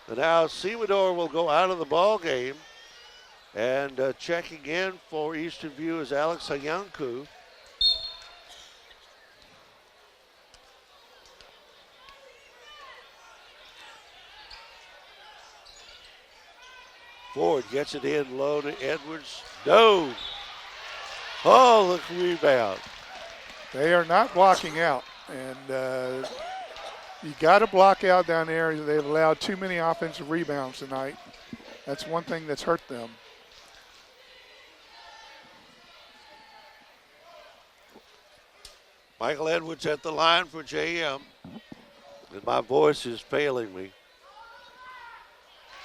And now Sewador will go out of the ball game. And checking in for Eastern View is Alex Hayanku. Ford gets it in low to Edwards. No. Oh, look, rebound. They are not blocking out. And you got to block out down there. They've allowed too many offensive rebounds tonight. That's one thing that's hurt them. Michael Edwards at the line for JM. And my voice is failing me.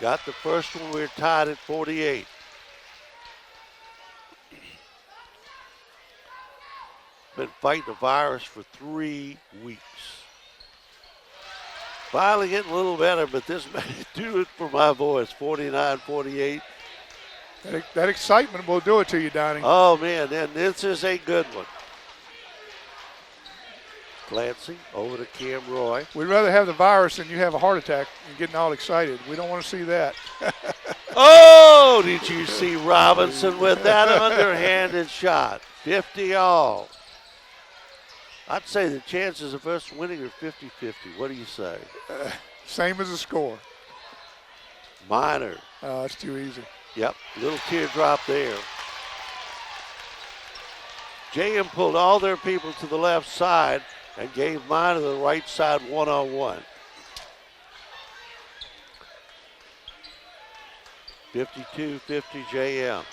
Got the first one. We're tied at 48. Been fighting the virus for 3 weeks. Finally getting a little better, but this may do it for my voice. 49-48. That excitement will do it to you, Donnie. Oh, man, and this is a good one. Clancy over to Cam Roy. We'd rather have the virus than you have a heart attack and getting all excited. We don't want to see that. Oh, did you see Robinson with that underhanded shot? 50 all. I'd say the chances of us winning are 50-50. What do you say? Same as the score. Minor. Oh, it's too easy. Yep, little teardrop there. JM pulled all their people to the left side and gave Minor the right side one-on-one. 52-50 JM.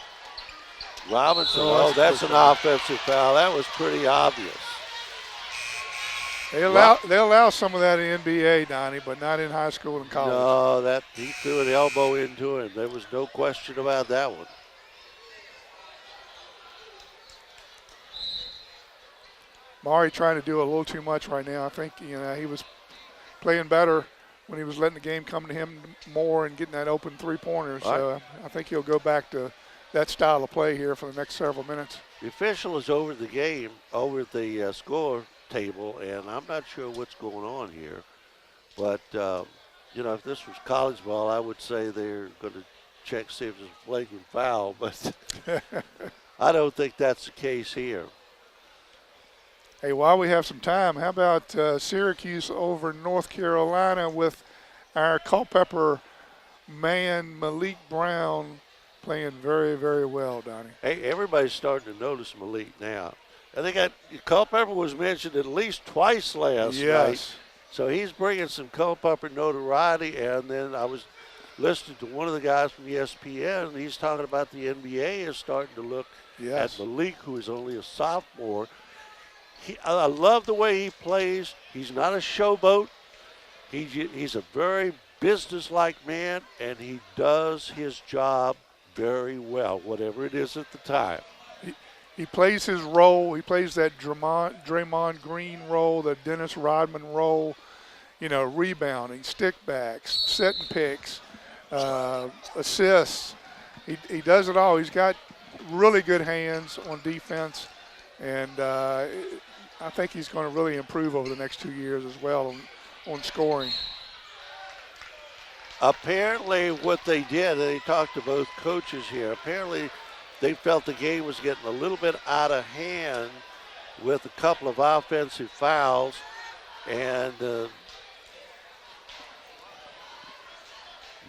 Robinson, that's an offensive foul. That was pretty obvious. They allow some of that in NBA, Donnie, but not in high school and college. No, he threw an elbow into him. There was no question about that one. Maury trying to do a little too much right now. I think he was playing better when he was letting the game come to him more and getting that open three-pointer. So I think he'll go back to that style of play here for the next several minutes. The official is over the game, over the score table, and I'm not sure what's going on here. But, you know, if this was college ball, I would say they're going to check, see if there's a flagrant foul. But I don't think that's the case here. Hey, while we have some time, how about Syracuse over North Carolina with our Culpeper man Malik Brown playing very, very well, Donnie. Hey, everybody's starting to notice Malik now. I think Culpeper was mentioned at least twice last night. So he's bringing some Culpeper notoriety. And then I was listening to one of the guys from ESPN, and he's talking about the NBA is starting to look at Malik, who is only a sophomore. I love the way he plays. He's not a showboat. He's a very businesslike man, and he does his job very well, whatever it is at the time. He plays his role. He plays that Draymond Green role, the Dennis Rodman role, you know, rebounding, stick backs, setting picks, assists. He does it all. He's got really good hands on defense, and I think he's going to really improve over the next 2 years as well on scoring. Apparently what they did, and they talked to both coaches here, apparently they felt the game was getting a little bit out of hand with a couple of offensive fouls, and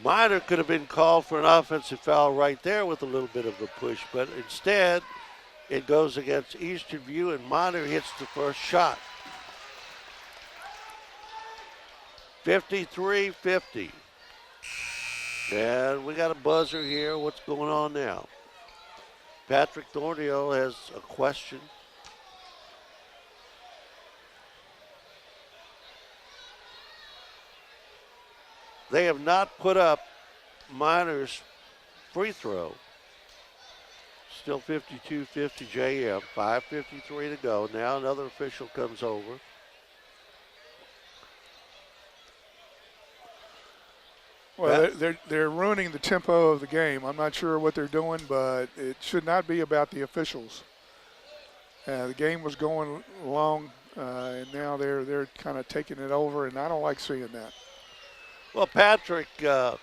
Minor could have been called for an offensive foul right there with a little bit of a push, but instead it goes against Eastern View, and Minor hits the first shot. 53-50. And we got a buzzer here. What's going on now? Patrick Thornhill has a question. They have not put up Minor's free throw. Still 52-50 JM, 5:53 to go. Now another official comes over. Well, they're ruining the tempo of the game. I'm not sure what they're doing, but it should not be about the officials. The game was going long, and now they're kind of taking it over, and I don't like seeing that. Well, Patrick, I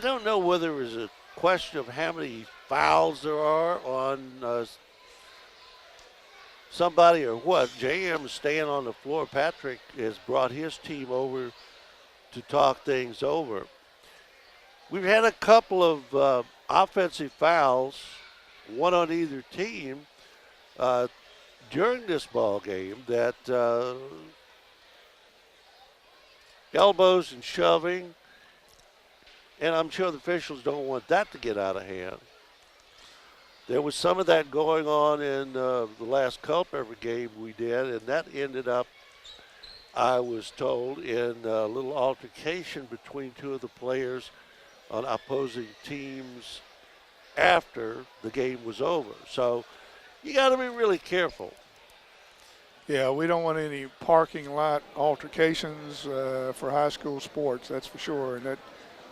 don't know whether it was a question of how many fouls there are on somebody or what. JM is staying on the floor. Patrick has brought his team over to talk things over. We've had a couple of offensive fouls, one on either team, during this ball game that elbows and shoving, and I'm sure the officials don't want that to get out of hand. There was some of that going on in the last Culpeper game we did, and that ended up, I was told, in a little altercation between two of the players on opposing teams after the game was over. So you got to be really careful. Yeah, we don't want any parking lot altercations for high school sports, that's for sure. And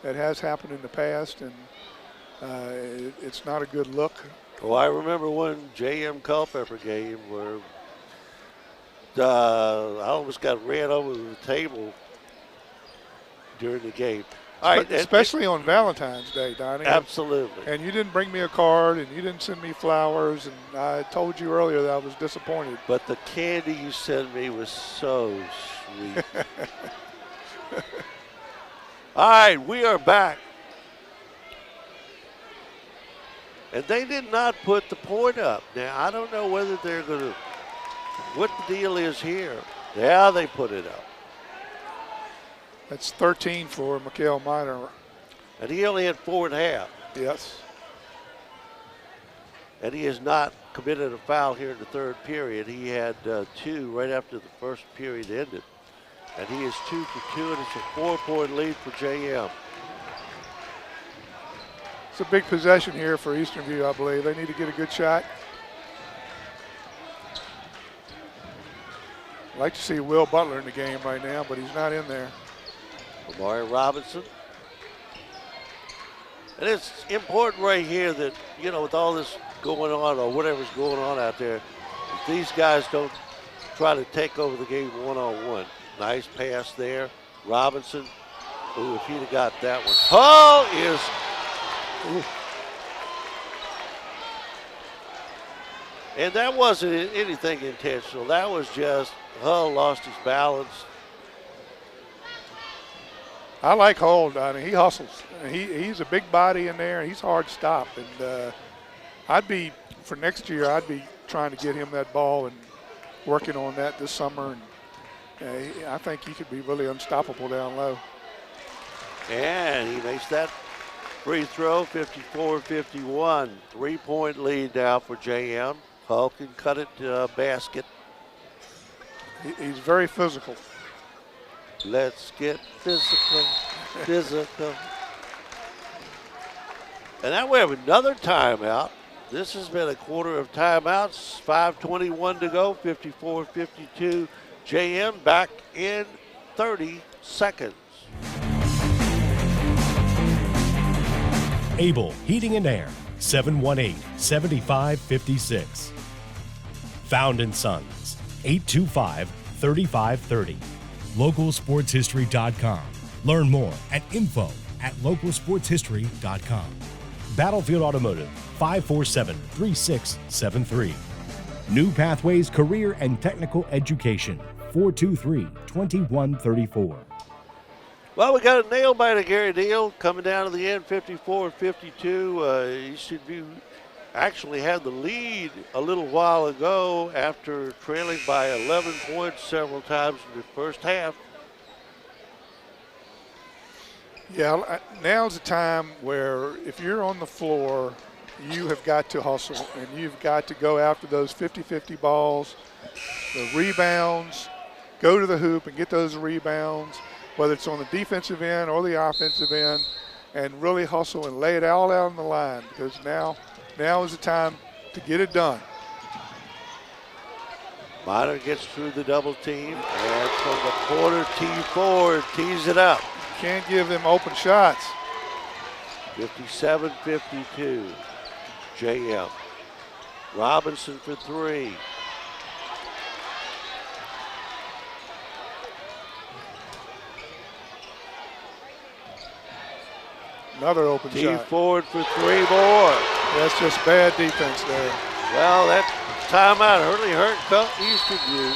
that has happened in the past, and it's not a good look. Well, I remember one JM Culpeper game where I almost got ran over the table during the game. All right, especially on Valentine's Day, Donnie. Absolutely. And you didn't bring me a card, and you didn't send me flowers, and I told you earlier that I was disappointed. But the candy you sent me was so sweet. All right, we are back. And they did not put the point up. Now, I don't know whether they're going to, what the deal is here. Yeah, they put it up. That's 13 for Mikael Minor. And he only had 4.5. Yes. And he has not committed a foul here in the third period. He had 2 right after the first period ended. And he is 2 for 2, and it's a 4-point lead for JM. It's a big possession here for Eastern View, I believe. They need to get a good shot. I'd like to see Will Butler in the game right now, but he's not in there. Amari Robinson. And it's important right here that, you know, with all this going on or whatever's going on out there, if these guys don't try to take over the game one-on-one. Nice pass there. Robinson. Ooh, if he'd have got that one. Hull is. Ooh. And that wasn't anything intentional. That was just Hull lost his balance. I like Hull, Donnie. He hustles. He's a big body in there. He's hard to stop. And for next year, I'd be trying to get him that ball and working on that this summer. And I think he could be really unstoppable down low. And he makes that free throw, 54-51. 3-point lead now for JM. Hull can cut it to a basket. He's very physical. Let's get physical, physical. And now we have another timeout. This has been a quarter of timeouts. 5:21 to go, 54-52. JM back in 30 seconds. Able Heating and Air, 718-7556. Found & Sons, 825-3530. LocalSportsHistory.com. Learn more at info@localsportshistory.com. Battlefield Automotive, 547-3673. New Pathways Career and Technical Education, 423-2134. Well, we got a nail biter, Gary Deal, coming down to the end, 54-52. Easton View actually had the lead a little while ago after trailing by 11 points several times in the first half. Yeah, now's the time where if you're on the floor, you have got to hustle and you've got to go after those 50-50 balls, the rebounds, go to the hoop and get those rebounds, whether it's on the defensive end or the offensive end, and really hustle and lay it all out on the line, because now is the time to get it done. Minor gets through the double team, and from the corner, T4 tees it up. Can't give them open shots. 57-52, JM. Robinson for three. Another open shot. Forward for three more. That's just bad defense there. Well, that timeout really hurt Easton View.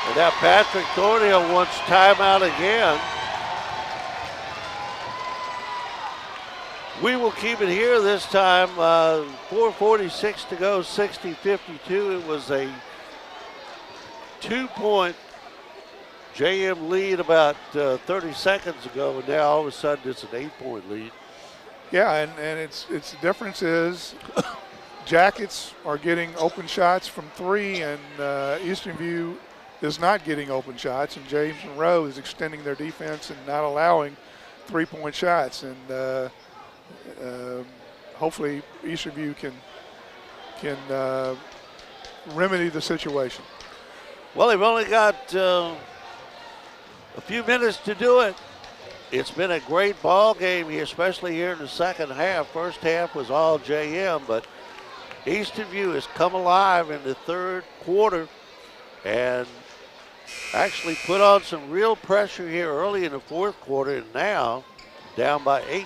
And now Patrick Thornhill wants timeout again. We will keep it here this time. 4:46 to go, 60-52. It was a 2-point JM lead about 30 seconds ago, and now all of a sudden it's an 8-point lead. Yeah, and it's the difference is Jackets are getting open shots from three, and Easton View is not getting open shots, and James Monroe is extending their defense and not allowing 3-point shots. And hopefully Easton View can remedy the situation. Well, they've only got a few minutes to do it. It's been a great ball game here, especially here in the second half. First half was all JM, but Easton View has come alive in the third quarter and actually put on some real pressure here early in the fourth quarter, and now down by 8.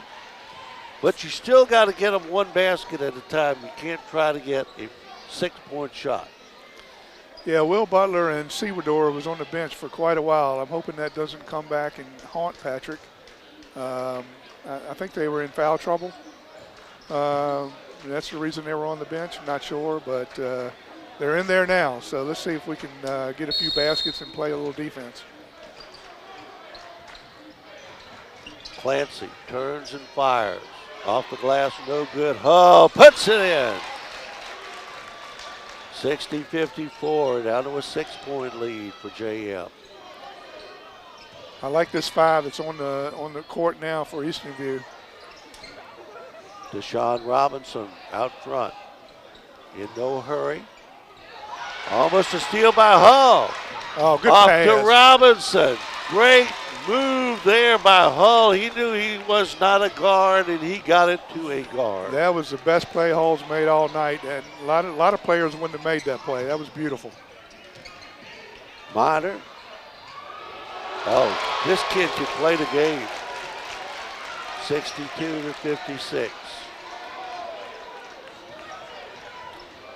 But you still got to get them one basket at a time. You can't try to get a 6-point shot. Yeah, Will Butler and Sewador was on the bench for quite a while. I'm hoping that doesn't come back and haunt Patrick. I think they were in foul trouble. That's the reason they were on the bench. I'm not sure, but they're in there now. So let's see if we can get a few baskets and play a little defense. Clancy turns and fires. Off the glass, no good. Hull puts it in. 60-54, down to a 6-point lead for JM. I like this 5 that's on the court now for Easton View. Deshaun Robinson out front. In no hurry. Almost a steal by Hull. Oh, good Off pass. to Robinson. Great move there by Hull. He knew he was not a guard, and he got it to a guard. That was the best play Hull's made all night, and a lot of players wouldn't have made that play. That was beautiful. Minor. Oh, this kid can play the game. 62-56.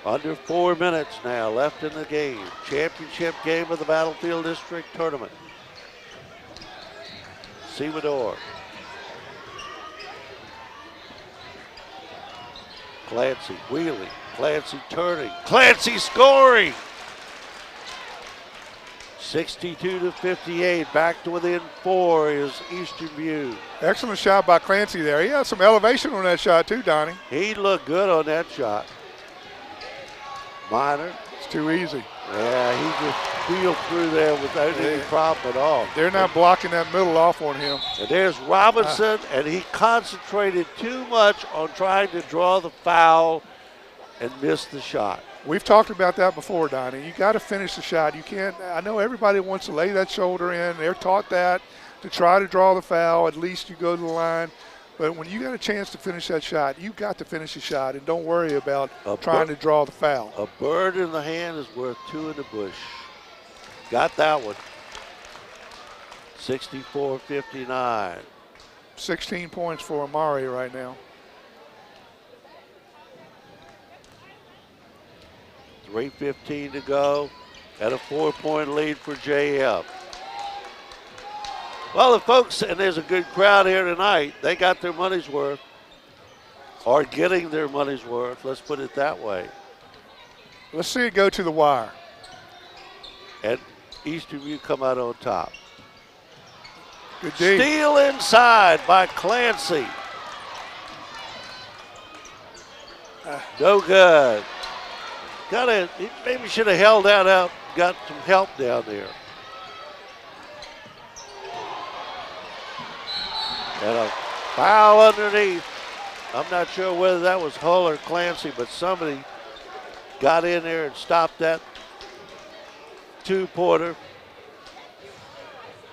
Under 4 minutes now left in the game. Championship game of the Battlefield District Tournament. Sewador. Clancy wheeling. Clancy turning. Clancy scoring. 62-58. Back to within 4 is Eastern View. Excellent shot by Clancy there. He had some elevation on that shot too, Donnie. He looked good on that shot. Minor. It's too easy. Yeah, he just wheeled through there without any problem at all. They're not blocking that middle off on him. And there's Robinson, and he concentrated too much on trying to draw the foul and missed the shot. We've talked about that before, Donnie. You got to finish the shot. You can't. I know everybody wants to lay that shoulder in. They're taught that to try to draw the foul. At least you go to the line. But when you got a chance to finish that shot, you got to finish the shot and don't worry about trying to draw the foul. A bird in the hand is worth 2 in the bush. Got that one. 64-59. 16 points for Amari right now. 3:15 to go, and a 4-point lead for JF. Well, the folks, and there's a good crowd here tonight, they got their money's worth, or getting their money's worth, let's put it that way. Let's see it go to the wire. And Eastern View come out on top. Good D. Steal inside by Clancy. No good. He maybe should have held that out, got some help down there. And a foul underneath. I'm not sure whether that was Hull or Clancy, but somebody got in there and stopped that two-pointer.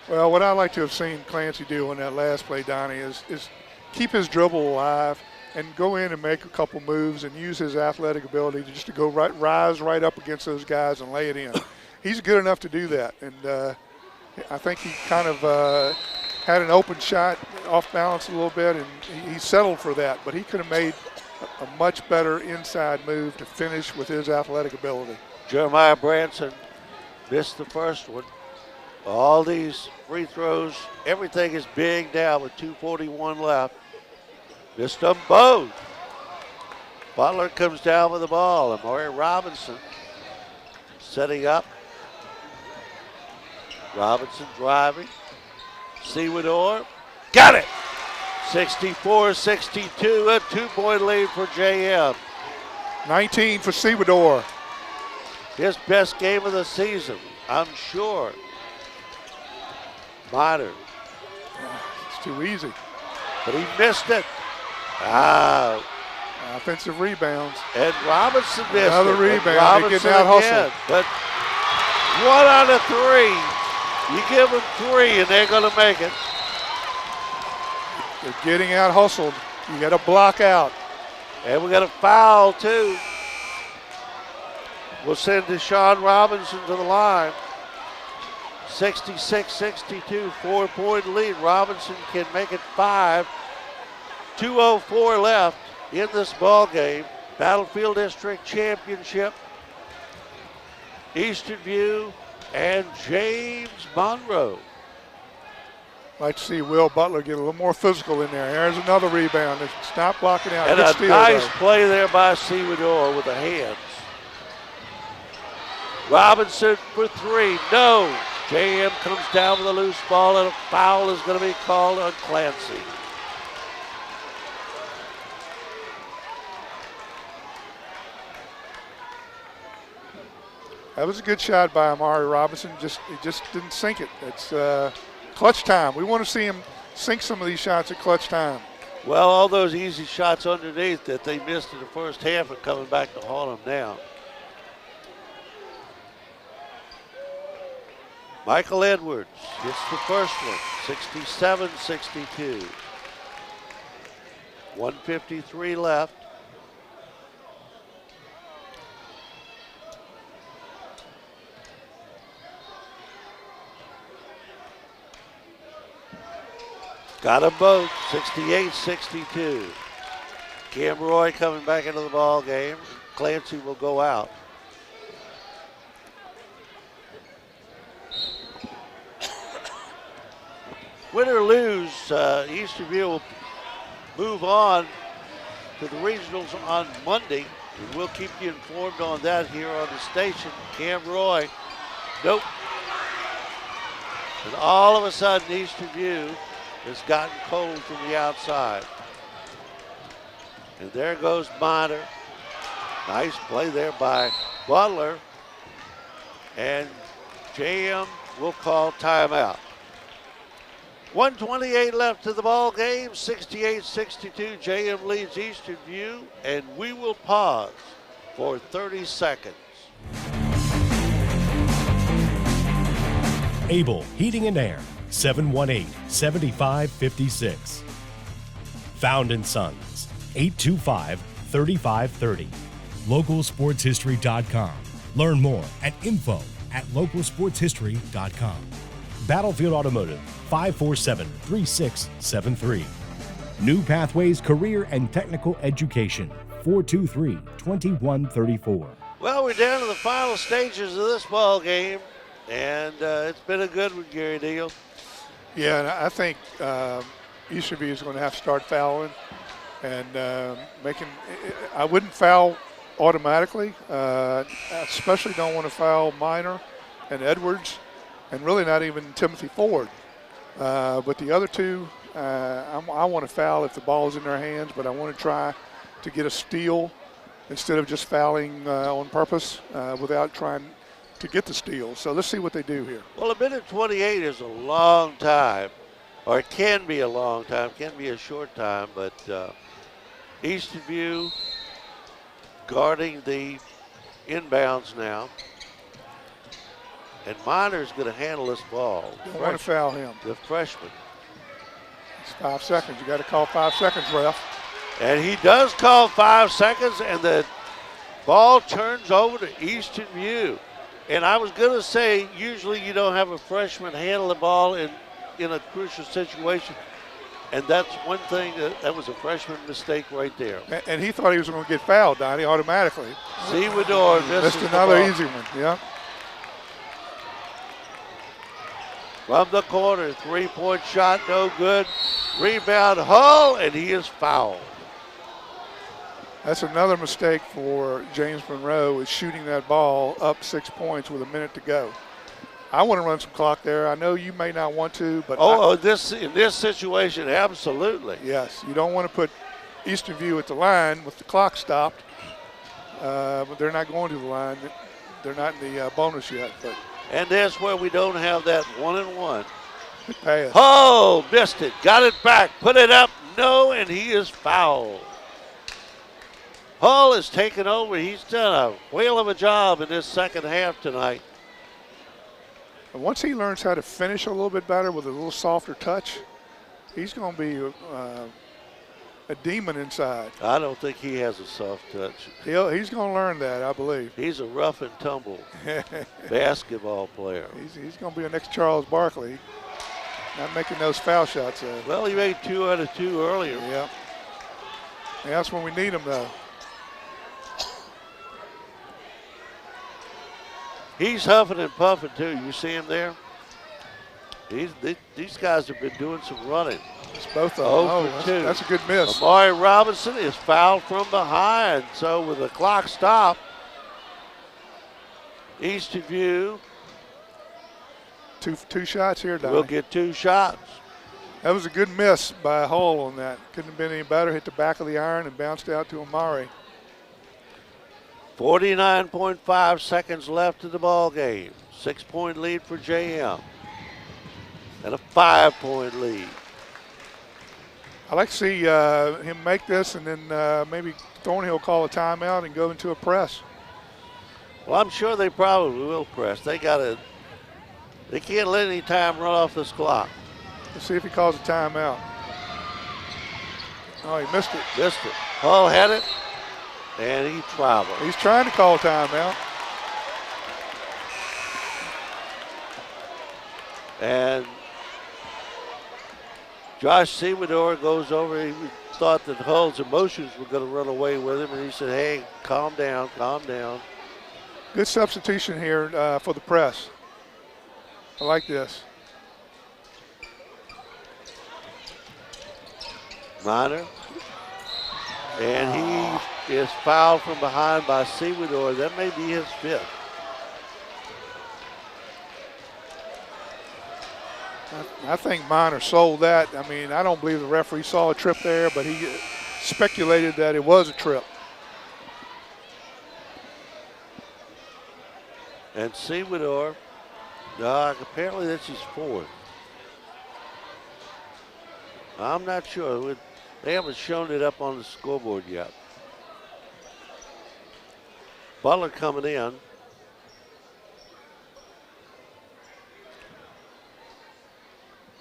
Well, what I like to have seen Clancy do on that last play, Donnie, is keep his dribble alive and go in and make a couple moves and use his athletic ability to just to go rise right up against those guys and lay it in. He's good enough to do that, and I think he kind of had an open shot off balance a little bit, and he settled for that, but he could have made a much better inside move to finish with his athletic ability. Jeremiah Branson missed the first one. All these free throws, everything is big now with 2:41 left. Missed them both. Butler comes down with the ball. Amari Robinson setting up. Robinson driving. Sewador. Got it! 64-62, a 2-point lead for JM. 19 for Sewador. His best game of the season, I'm sure. Minor. It's too easy. But he missed it. Offensive rebounds. And Robinson missed Another it. rebound. They're getting out hustled. But 1 out of 3. You give them 3 and they're going to make it. They're getting out hustled. You got to block out. And we got a foul too. We'll send Deshaun Robinson to the line. 66-62, 4-point lead. Robinson can make it 5. 2:04 left in this ball game. Battlefield District Championship. Eastern View and James Monroe. Like to see Will Butler get a little more physical in there. There's another rebound. Stop blocking out. And Good a steal nice there. play there by Sewador with the hands. Robinson for 3. No. JM comes down with a loose ball, and a foul is going to be called on Clancy. That was a good shot by Amari Robinson. He just didn't sink it. It's clutch time. We want to see him sink some of these shots at clutch time. Well, all those easy shots underneath that they missed in the first half are coming back to haunt them now. Michael Edwards gets the first one, 67-62. 1:53 left. Got them both, 68-62. Cam Roy coming back into the ball game. Clancy will go out. Win or lose, Easterview will move on to the regionals on Monday. And we'll keep you informed on that here on the station. Cam Roy, nope. And all of a sudden, Easterview has gotten cold from the outside. And there goes Minor. Nice play there by Butler. And JM will call timeout. 1:28 left to the ball game, 68-62. JM leads Easterview, and we will pause for 30 seconds. Able Heating and Air, 718-7556. Found & Sons, 825-3530. Localsportshistory.com. Learn more at info@localsportshistory.com. Battlefield Automotive, 547-3673. New Pathways Career and Technical Education, 423-2134. Well, we're down to the final stages of this ball game, and it's been a good one, Gary Deal. Yeah, and I think Easterview is going to have to start fouling and I wouldn't foul automatically. I especially don't want to foul Minor and Edwards, and really not even Timothy Ford. But the other two, I want to foul if the ball's in their hands, but I want to try to get a steal instead of just fouling on purpose without trying to get the steal. So let's see what they do here. Well, a minute 28 is a long time, or it can be a long time, can be a short time, but Easterview guarding the inbounds now. And Minor's going to handle this ball. Don't want to foul him. The freshman. It's 5 seconds. You got to call 5 seconds, ref. And he does call 5 seconds, and the ball turns over to Easterview. And I was going to say, usually you don't have a freshman handle the ball in a crucial situation. And that's one thing, that was a freshman mistake right there. And he thought he was going to get fouled, Donnie, automatically. Sewador missed another easy one, yeah. From the corner, three-point shot, no good. Rebound, Hull, and he is fouled. That's another mistake for James Monroe, is shooting that ball up 6 points with a minute to go. I want to run some clock there. I know you may not want to, but in this situation, absolutely. Yes, you don't want to put Easterview at the line with the clock stopped, but they're not going to the line. They're not in the bonus yet. And that's where we don't have that 1-and-1. Good pass. Oh, missed it. Got it back. Put it up. No, and he is fouled. Hull has taken over. He's done a whale of a job in this second half tonight. And once he learns how to finish a little bit better with a little softer touch, he's going to be a demon inside. I don't think he has a soft touch. He's going to learn that, I believe. He's a rough and tumble basketball player. He's going to be a next Charles Barkley, not making those foul shots. Well, he made 2 out of 2 earlier. Yeah. And that's when we need him, though. He's huffing and puffing, too. You see him there? These guys have been doing some running. It's both of them. That's a good miss. Amari Robinson is fouled from behind. So with the clock stopped, Easterview two shots here, Donnie. We'll get 2 shots. That was a good miss by Hull on that. Couldn't have been any better. Hit the back of the iron and bounced out to Amari. 49.5 seconds left in the ball game. 6-point lead for JM. And a 5-point lead. I like to see him make this, and then maybe Thornhill call a timeout and go into a press. Well, I'm sure they probably will press. They got to They can't let any time run off this clock. Let's see if he calls a timeout. Oh, he missed it. Missed it. Hull had it, and he traveled. He's trying to call timeout. And Josh Semador goes over. He thought that Hull's emotions were going to run away with him, and he said, hey, calm down, calm down. Good substitution here for the press. I like this. Minor. And he is fouled from behind by Semador. That may be his fifth. I think Minor sold that. I mean, I don't believe the referee saw a trip there, but he speculated that it was a trip. And Semador, apparently that's his fourth. I'm not sure. They haven't shown it up on the scoreboard yet. Butler coming in.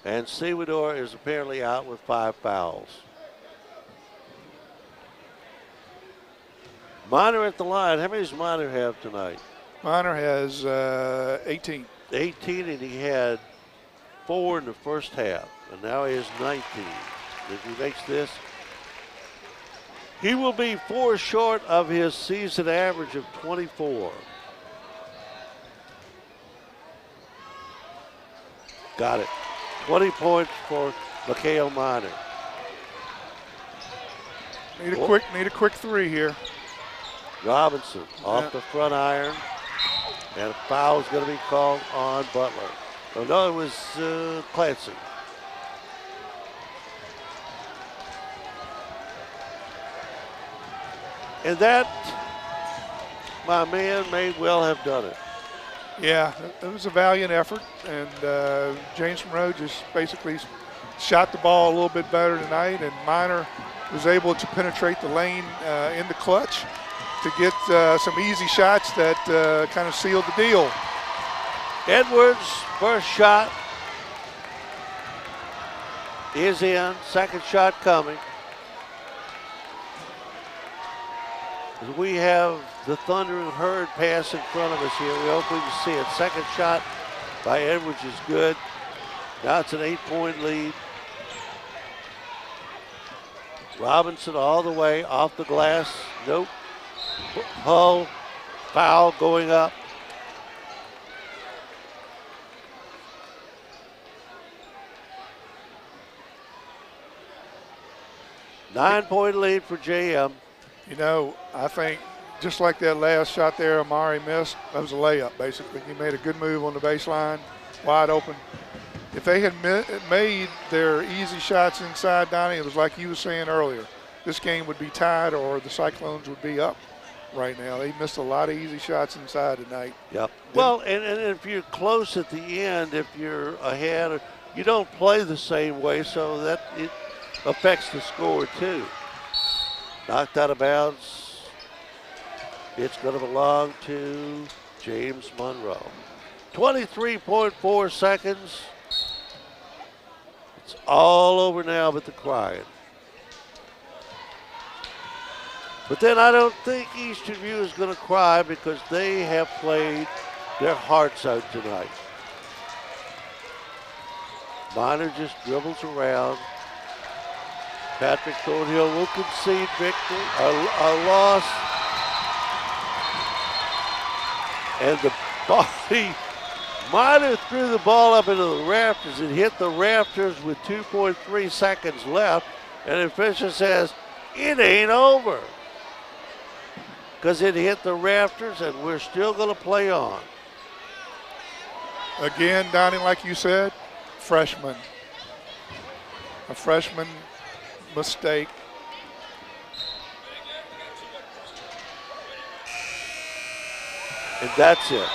And Semador is apparently out with 5 fouls. Minor at the line. How many does Minor have tonight? Minor has 18. 18, and he had 4 in the first half, and now he has 19. If he makes this, he will be 4 short of his season average of 24. Got it. 20 points for Mikhail Minor. Need a quick three here. Robinson off the front iron, and a foul is going to be called on Butler. Oh no, it was Clancy. And that, my man, may well have done it. Yeah, it was a valiant effort, and James Monroe just basically shot the ball a little bit better tonight, and Minor was able to penetrate the lane in the clutch to get some easy shots that kind of sealed the deal. Edwards' first shot is in, second shot coming. We have the thundering herd pass in front of us here. We hope we can see it. Second shot by Edwards is good. Now it's an 8-point lead. Robinson all the way off the glass. Nope. Hull, foul going up. Nine-point lead for JM. You know, I think just like that last shot there Amari missed, that was a layup basically. He made a good move on the baseline, wide open. If they had made their easy shots inside, Donnie, it was like you were saying earlier, this game would be tied or the Cyclones would be up right now. They missed a lot of easy shots inside tonight. Yep. Well, and if you're close at the end, if you're ahead, you don't play the same way, so that it affects the score too. Knocked out of bounds. It's going to belong to James Monroe. 23.4 seconds. It's all over now but the crying. But then I don't think Eastern View is going to cry because they have played their hearts out tonight. Minor just dribbles around. Patrick Thornhill will concede victory, a loss. And the body, Minor threw the ball up into the rafters. It hit the rafters with 2.3 seconds left. And the official says, it ain't over. Because it hit the rafters and we're still going to play on. Again, Donnie, like you said, freshman. A freshman mistake. And that's it.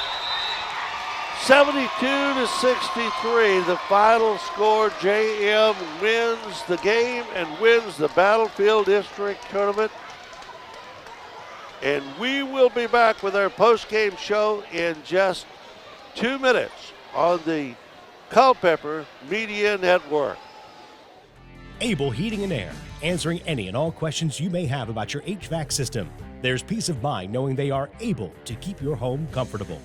72-63, the final score. JM wins the game and wins the Battlefield District Tournament. And we will be back with our post-game show in just 2 minutes on the Culpeper Media Network. Able Heating and Air, answering any and all questions you may have about your HVAC system. There's peace of mind knowing they are able to keep your home comfortable.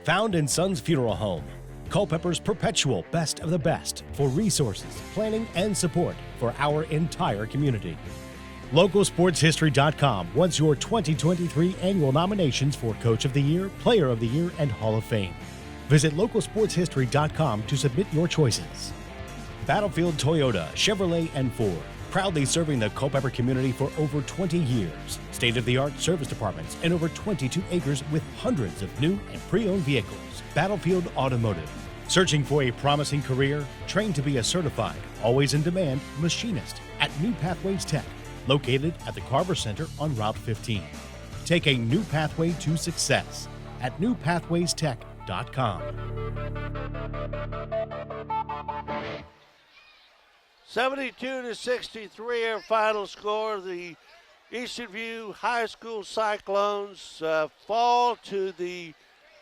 Found in Sons Funeral Home, Culpeper's perpetual best of the best for resources, planning, and support for our entire community. LocalSportsHistory.com wants your 2023 annual nominations for Coach of the Year, Player of the Year, and Hall of Fame. Visit LocalSportsHistory.com to submit your choices. Battlefield Toyota, Chevrolet, and Ford, proudly serving the Culpeper community for over 20 years. State-of-the-art service departments and over 22 acres with hundreds of new and pre-owned vehicles. Battlefield Automotive. Searching for a promising career? Trained to be a certified, always in demand machinist at New Pathways Tech, located at the Carver Center on Route 15. Take a new pathway to success at newpathwaystech.com. 72-63, our final score. The Eastern View High School Cyclones fall to the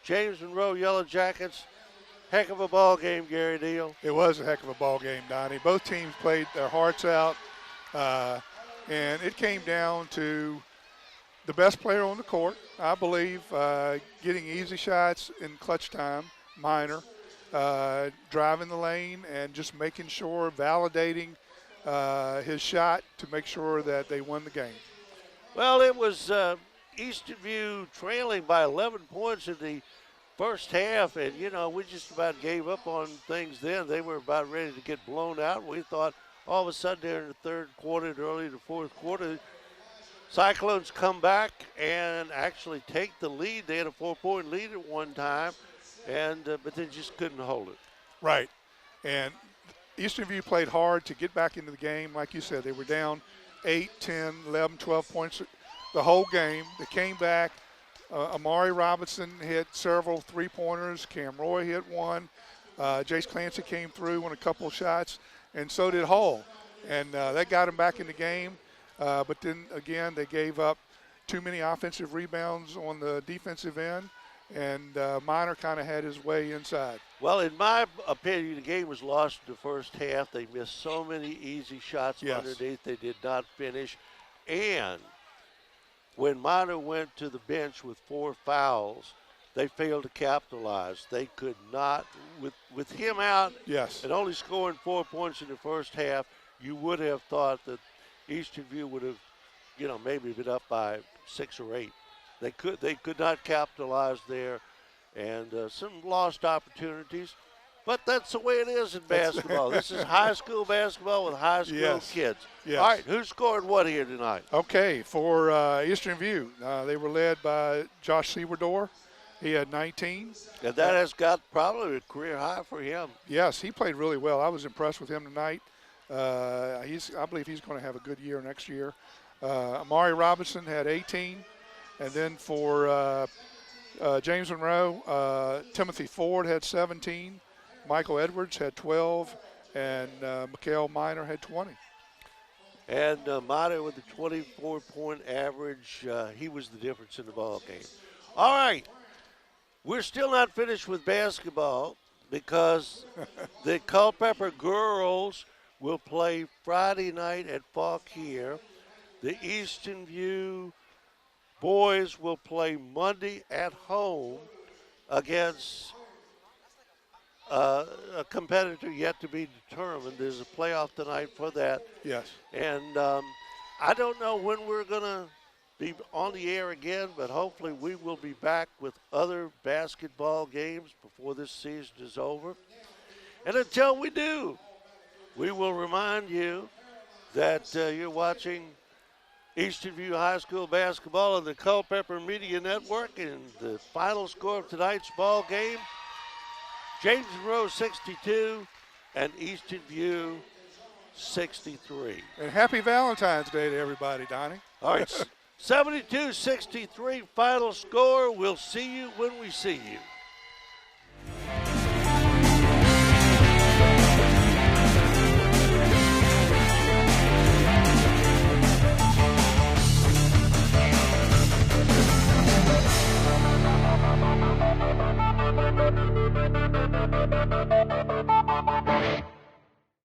James Monroe Yellow Jackets. Heck of a ball game, Gary Neal. It was a heck of a ball game, Donnie. Both teams played their hearts out, and it came down to the best player on the court, I believe, getting easy shots in clutch time, Minor, driving the lane and just making sure, validating his shot to make sure that they won the game. Well, it was Eastern View trailing by 11 points in the first half, and, you know, we just about gave up on things then. They were about ready to get blown out. We thought all of a sudden there in the third quarter and early in the fourth quarter, Cyclones come back and actually take the lead. They had a 4-point lead at one time, and but they just couldn't hold it. Right. And Eastern View played hard to get back into the game. Like you said, they were down 8, 10, 11, 12 points the whole game. They came back. Amari Robinson hit several three-pointers. Cam Roy hit one. Jace Clancy came through on a couple of shots, and so did Hall. And that got him back in the game. But then, again, they gave up too many offensive rebounds on the defensive end, and Minor kind of had his way inside. Well, in my opinion, the game was lost in the first half. They missed so many easy shots underneath. They did not finish. And when Minor went to the bench with 4 fouls, they failed to capitalize. They could not, with him out and only scoring 4 points in the first half, you would have thought that Eastern View would have, you know, maybe been up by 6 or 8. They could not capitalize there, and some lost opportunities. But that's the way it is in basketball. This is high school basketball with high school kids. Yes. All right, who scored what here tonight? Okay, for Eastern View, they were led by Josh Sewardor. He had 19. And that has got probably a career high for him. Yes, he played really well. I was impressed with him tonight. I believe he's going to have a good year next year. Amari Robinson had 18. And then for James Monroe, Timothy Ford had 17. Michael Edwards had 12. And Mikhail Minor had 20. And Minor with a 24-point average, he was the difference in the ball game. All right, we're still not finished with basketball because the Culpeper girls will play Friday night at Fauquier. The Eastern View boys will play Monday at home against a competitor yet to be determined. There's a playoff tonight for that. Yes. And I don't know when we're going to be on the air again, but hopefully we will be back with other basketball games before this season is over. And until we do, we will remind you that you're watching Eastern View High School basketball on the Culpeper Media Network. And the final score of tonight's ball game, James Monroe 62 and Eastern View 63. And happy Valentine's Day to everybody, Donnie. All right, 72-63 final score. We'll see you when we see you.